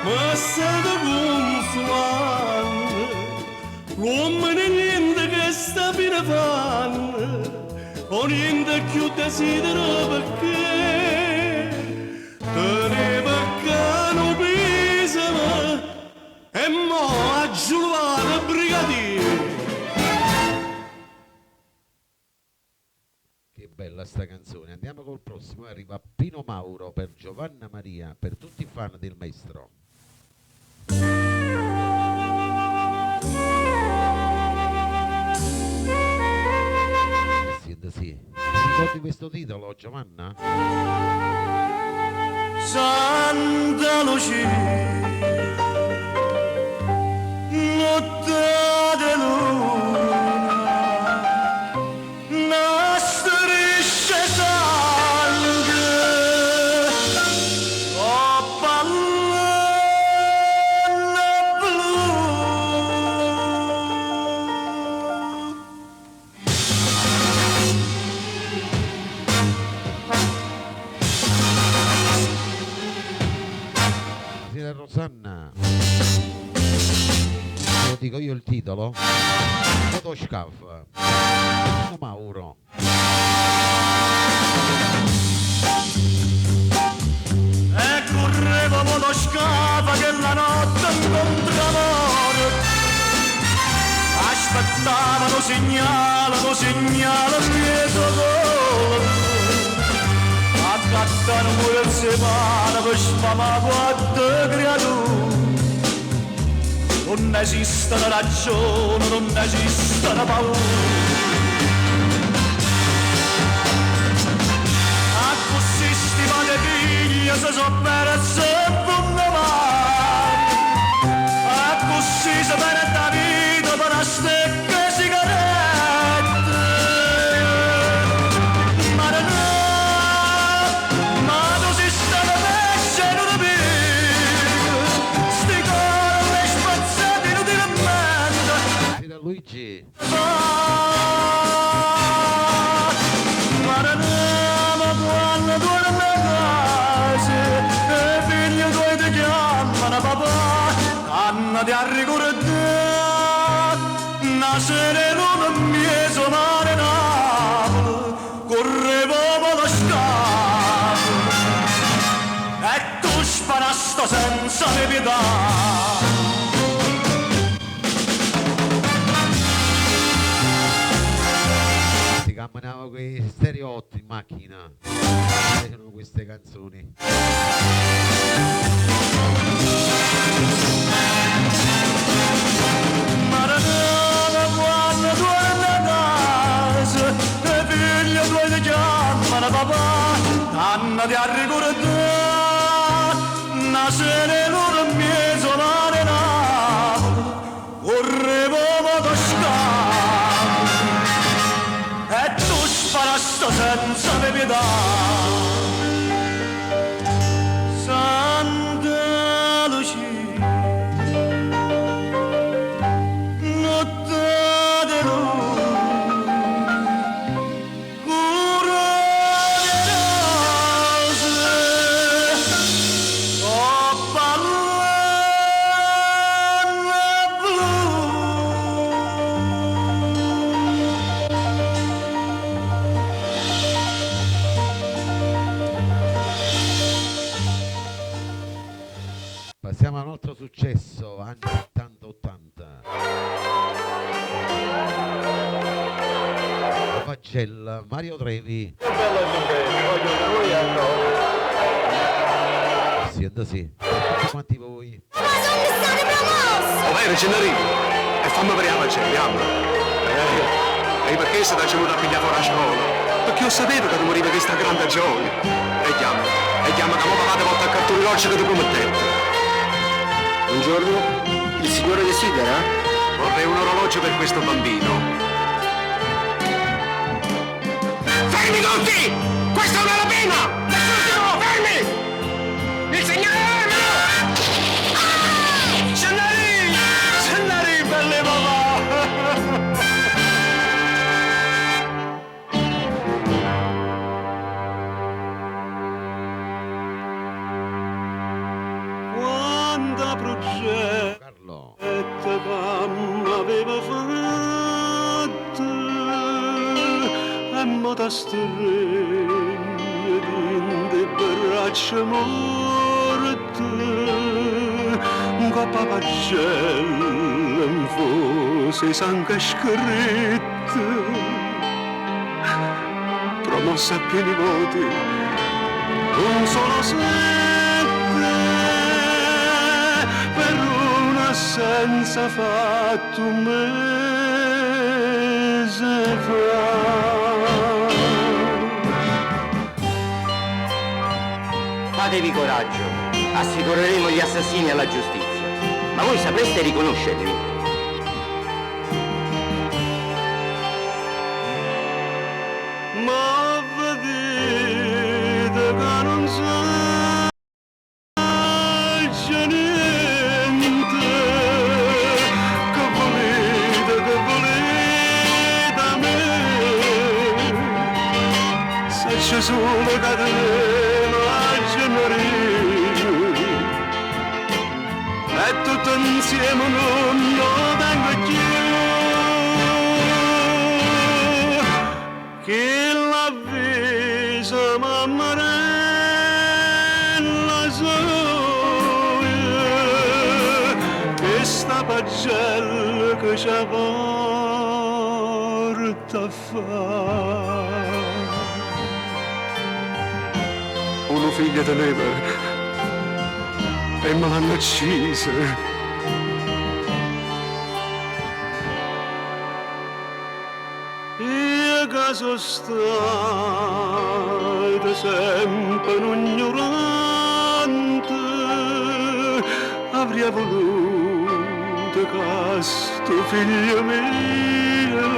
ma è stata consolante. L'uomo non è niente che sta fino a fanno, o niente più desidero perché teneva cano pesava e mo' a Giuliano brigadier. Che bella sta canzone. Andiamo col prossimo, arriva Pino Mauro per Giovanna Maria, per tutti i fan del maestro. Sì, ti ricordi questo titolo, Giovanna? Santa Lucia, notte di luna, una striscia sangue, oh pallone blu. Signora Rosanna, lo dico io il titolo, Fotoscaf, Mauro. E correvo motoscafo che la notte incontravano, aspettavano segnale mieto d'oro, accattano pure il separa per sfamare quattro creature. Non esistono ragioni, non esistono paure. Così stimate figli si sono persi punto male, e così si perde la vita per una stecca di sigarette. Ma no, ma tu si stai pesce non ti più, sti corpi spazzati inutilmente. Signor Luigi. Ma no, quando torna a casa e i figli tuoi ti chiamano papà, annati a ricordare una serena mia mare Napoli, correvamo lo scafo e tu sparasti senza pietà. Camminavo con i stereotti in macchina. Sono queste canzoni. Maranata quando torna a casa e i figli tuoi ti chiamano papà, annati a ricordare una serena mezzo mare Napoli, correvamo da scafo e tu sparasti senza pietà. Santa Lucia, notte di luna, cura di rose, oh pallone blu. Passiamo a un altro successo, anni 70-80. Vagella, Mario Trevi. Siendo sì. Tutti quanti voi. Vai, Recenarino, e fammi vedere la andiamo. E perché siete venuti a pigliare fuori a scuola? Perché ho saputo che ti moriva questa grande gioia. E chiama che mo papà ti porta a cartolinoci che ti promettete. Buongiorno, il signore desidera? Vorrei un orologio per questo bambino. Fermi tutti! Questa è una rapina! Nessuno, fermi! Il signore Ermino! Sennari, belle papà! Quanta progetto Carlo. che m'aveva fatto e mo da stregno di braccia morte con papagella in fosse sangue scritto promossa a pieni voti un solo sette per un'assenza fatto un mese fa. fatevi coraggio, assicureremo gli assassini alla giustizia. Ma voi sapreste riconoscerli? Ma vedete che non c'è niente, che volete a me, se c'è solo catena a Gennarino, e tutto insieme non lo tengo più. Che l'avvisa mammarella soia, che sta pagella che ci porta a fare. Uno figlio teneva e me l'hanno uccisa. Caso state sempre un ignorante, avrei voluto che sto figlio mio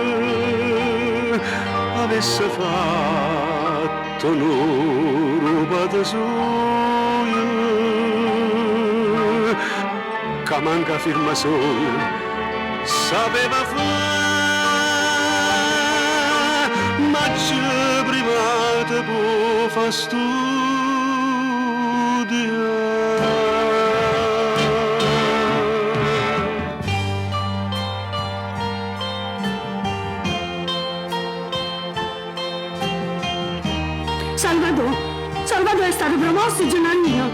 avesse fatto un'uruba sua, che manca firma sola, sapeva fare. Ma c'è privata può fa Salvatore è stato promosso Gennarino.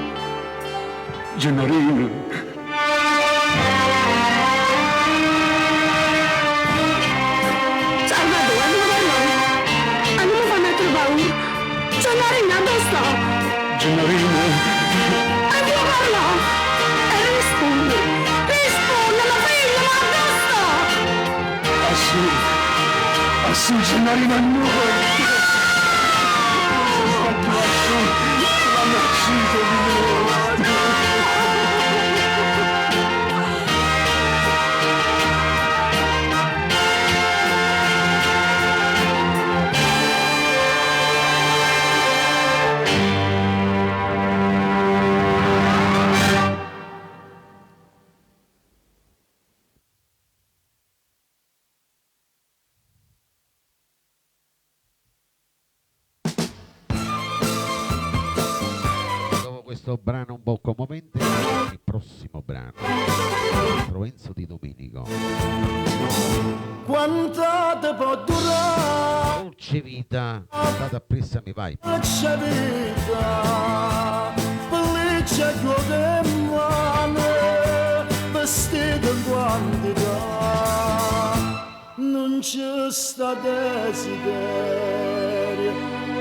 Gennarino? Gennarino, dove sta? Gennarino? Andiamo a parlare! E rispondi, ma figlio, ma dove sta? Assù, Gennarino, no! L'hanno ucciso di questo brano un po' commovente, il prossimo brano, Provenzo di Domenico. Quanta te può durare? Dolce vita, stata appressami, vai. Dolce vita, pelliccia chiude in mano, vestito in quantità, non c'è sta desiderio,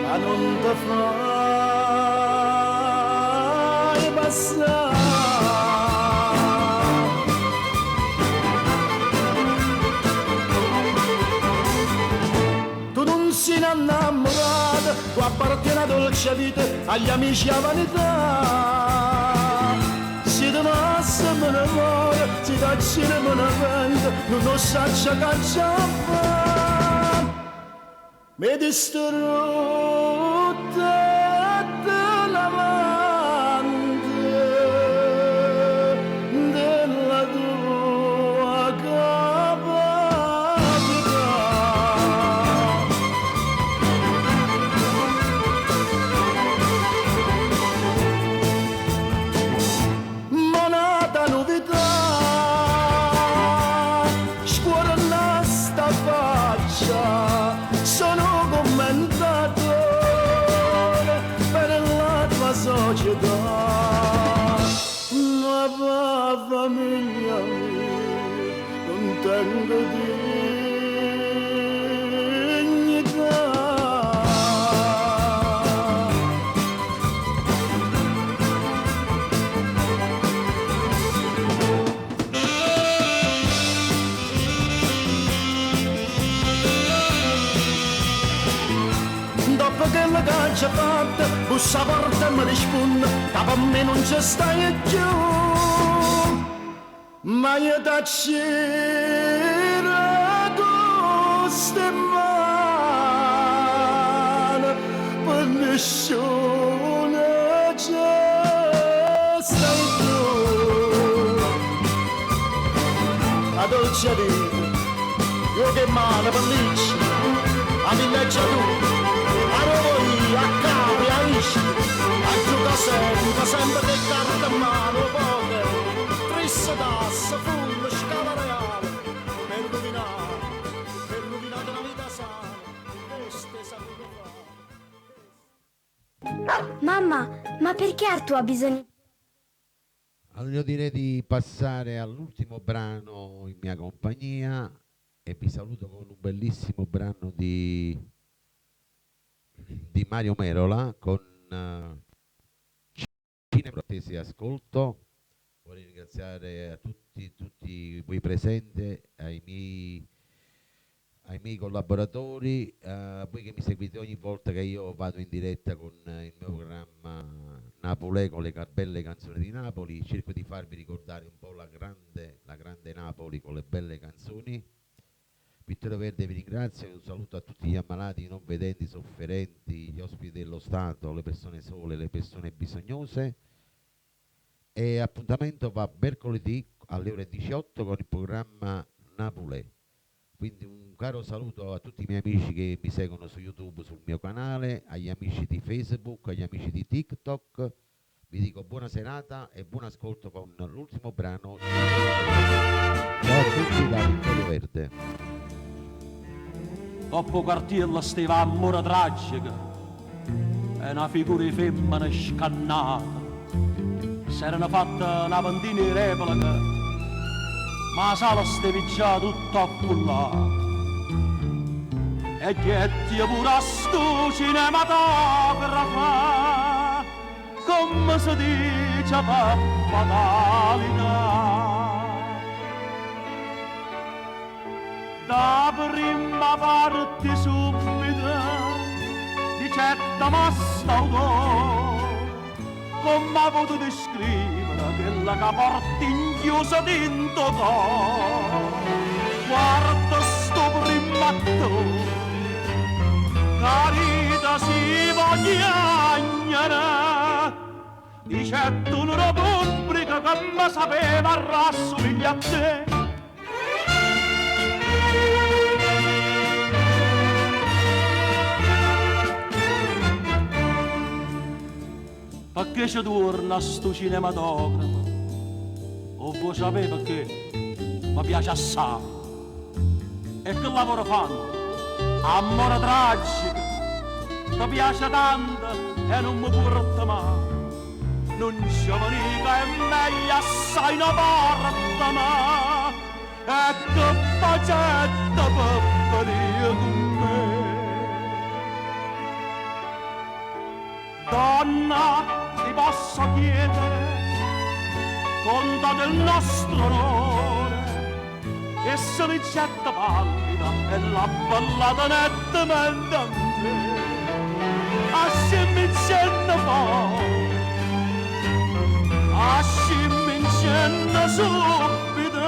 ma non te fai passare. Tu non sei innamorata, tu appartieni a dolce vita, agli amici a vanità. Si te massa me ne muore, si taccine me ne vende, non saccia cacciare. Mi distrutta davanti della tua capacità. Monata novità, scuola sta faccia, sono commentatore per la tua società. Ma va famiglia mia, non tengo dignità. Dopo che la che ci fatta, bussa porta e mi risponde, che per me non ci stai più. Ma io t'accira queste mani, per nessuno ci stai più. La dolce vita, io che male pelliccia, a milleggia tu, a noi, a capi, a isci, a giuca sempre che carta in mano, poche, triste tasse, fumo, scala reale, per rovinare la vita sana, queste saputo fare. Mamma, ma perché Artù ha bisogno? Allora io direi di passare all'ultimo brano in mia compagnia e vi saluto con un bellissimo brano di Mario Merola con Cinema Protesi Ascolto. Vorrei ringraziare a tutti voi presenti, ai miei collaboratori, a voi che mi seguite ogni volta che io vado in diretta con il mio programma Napoli con le belle canzoni di Napoli. Cerco di farvi ricordare un po' la grande Napoli con le belle canzoni. Vittorio Verde vi ringrazio, un saluto a tutti gli ammalati, i non vedenti, i sofferenti, gli ospiti dello Stato, le persone sole, le persone bisognose. E appuntamento va mercoledì alle ore 18 con il programma Napoli. Quindi un caro saluto a tutti i miei amici che mi seguono su YouTube, sul mio canale, agli amici di Facebook, agli amici di TikTok. Vi dico buona serata e buon ascolto con l'ultimo brano. Ciao a tutti da Vittorio Verde. Dopo quartiere stava amore tragica e una figura di femmina scannata. S'erano fatte una ventina di repliche, ma la sala stava già tutta accullata. E ghetti pure a sto cinematografa, come si dice per fatalità. Da prima parte subito di certa massa autore, come ha potuto descrivere quella che porta inchiusa dentro cuore. Guarda sto primo attore, carita si vogliagnere, di certo una pubblica che mi sapeva rassomiglia a te. Perché ci torna sto cinematografo? O voi sapete perché mi piace assai? E che lavoro fanno? Amore tragico, mi piace tanto e non mi porta mai. Non ci veniva e meglio assai non porta mai. E che facetta per venire con me? Donna, ti posso chiedere conto del nostro onore, e se ricetta pallida e la ballata nettamente a me, assieme incenno poi, assieme incenno subito,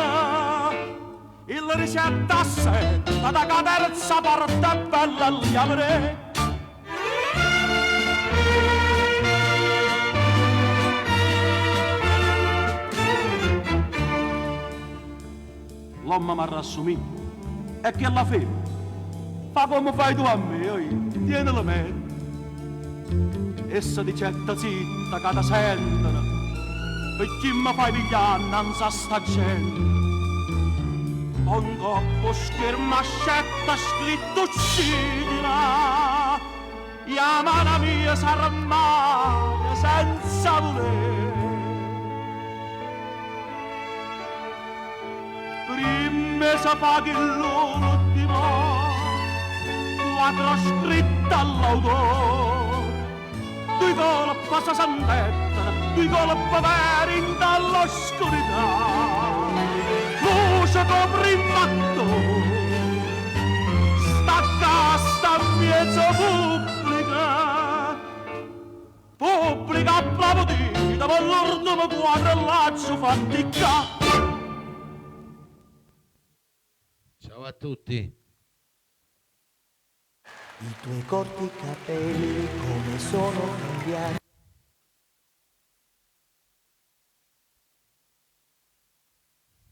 il ricetta a sé, da terza porta bella agli avrei. L'uomo mi ha rassomito e che la fede fa come fai tu a me, tieni la mente. Essa di certa zitta che ti sentono, per chi mi fai pigliare innanzi a sta gente. Un coppo scherma scetta scritto uccidila, la mano mia sarà male senza volere. Prima sa paghi l'ultimo, quattro scritta all'autore, due colpi si sentetta, due colpi veri in dall'oscurità, luce copre il matto, sta casta in mezzo pubblica, ma l'orno mi quadrellaccio fatica. Ciao a tutti. I tuoi corti capelli come sono cambiati.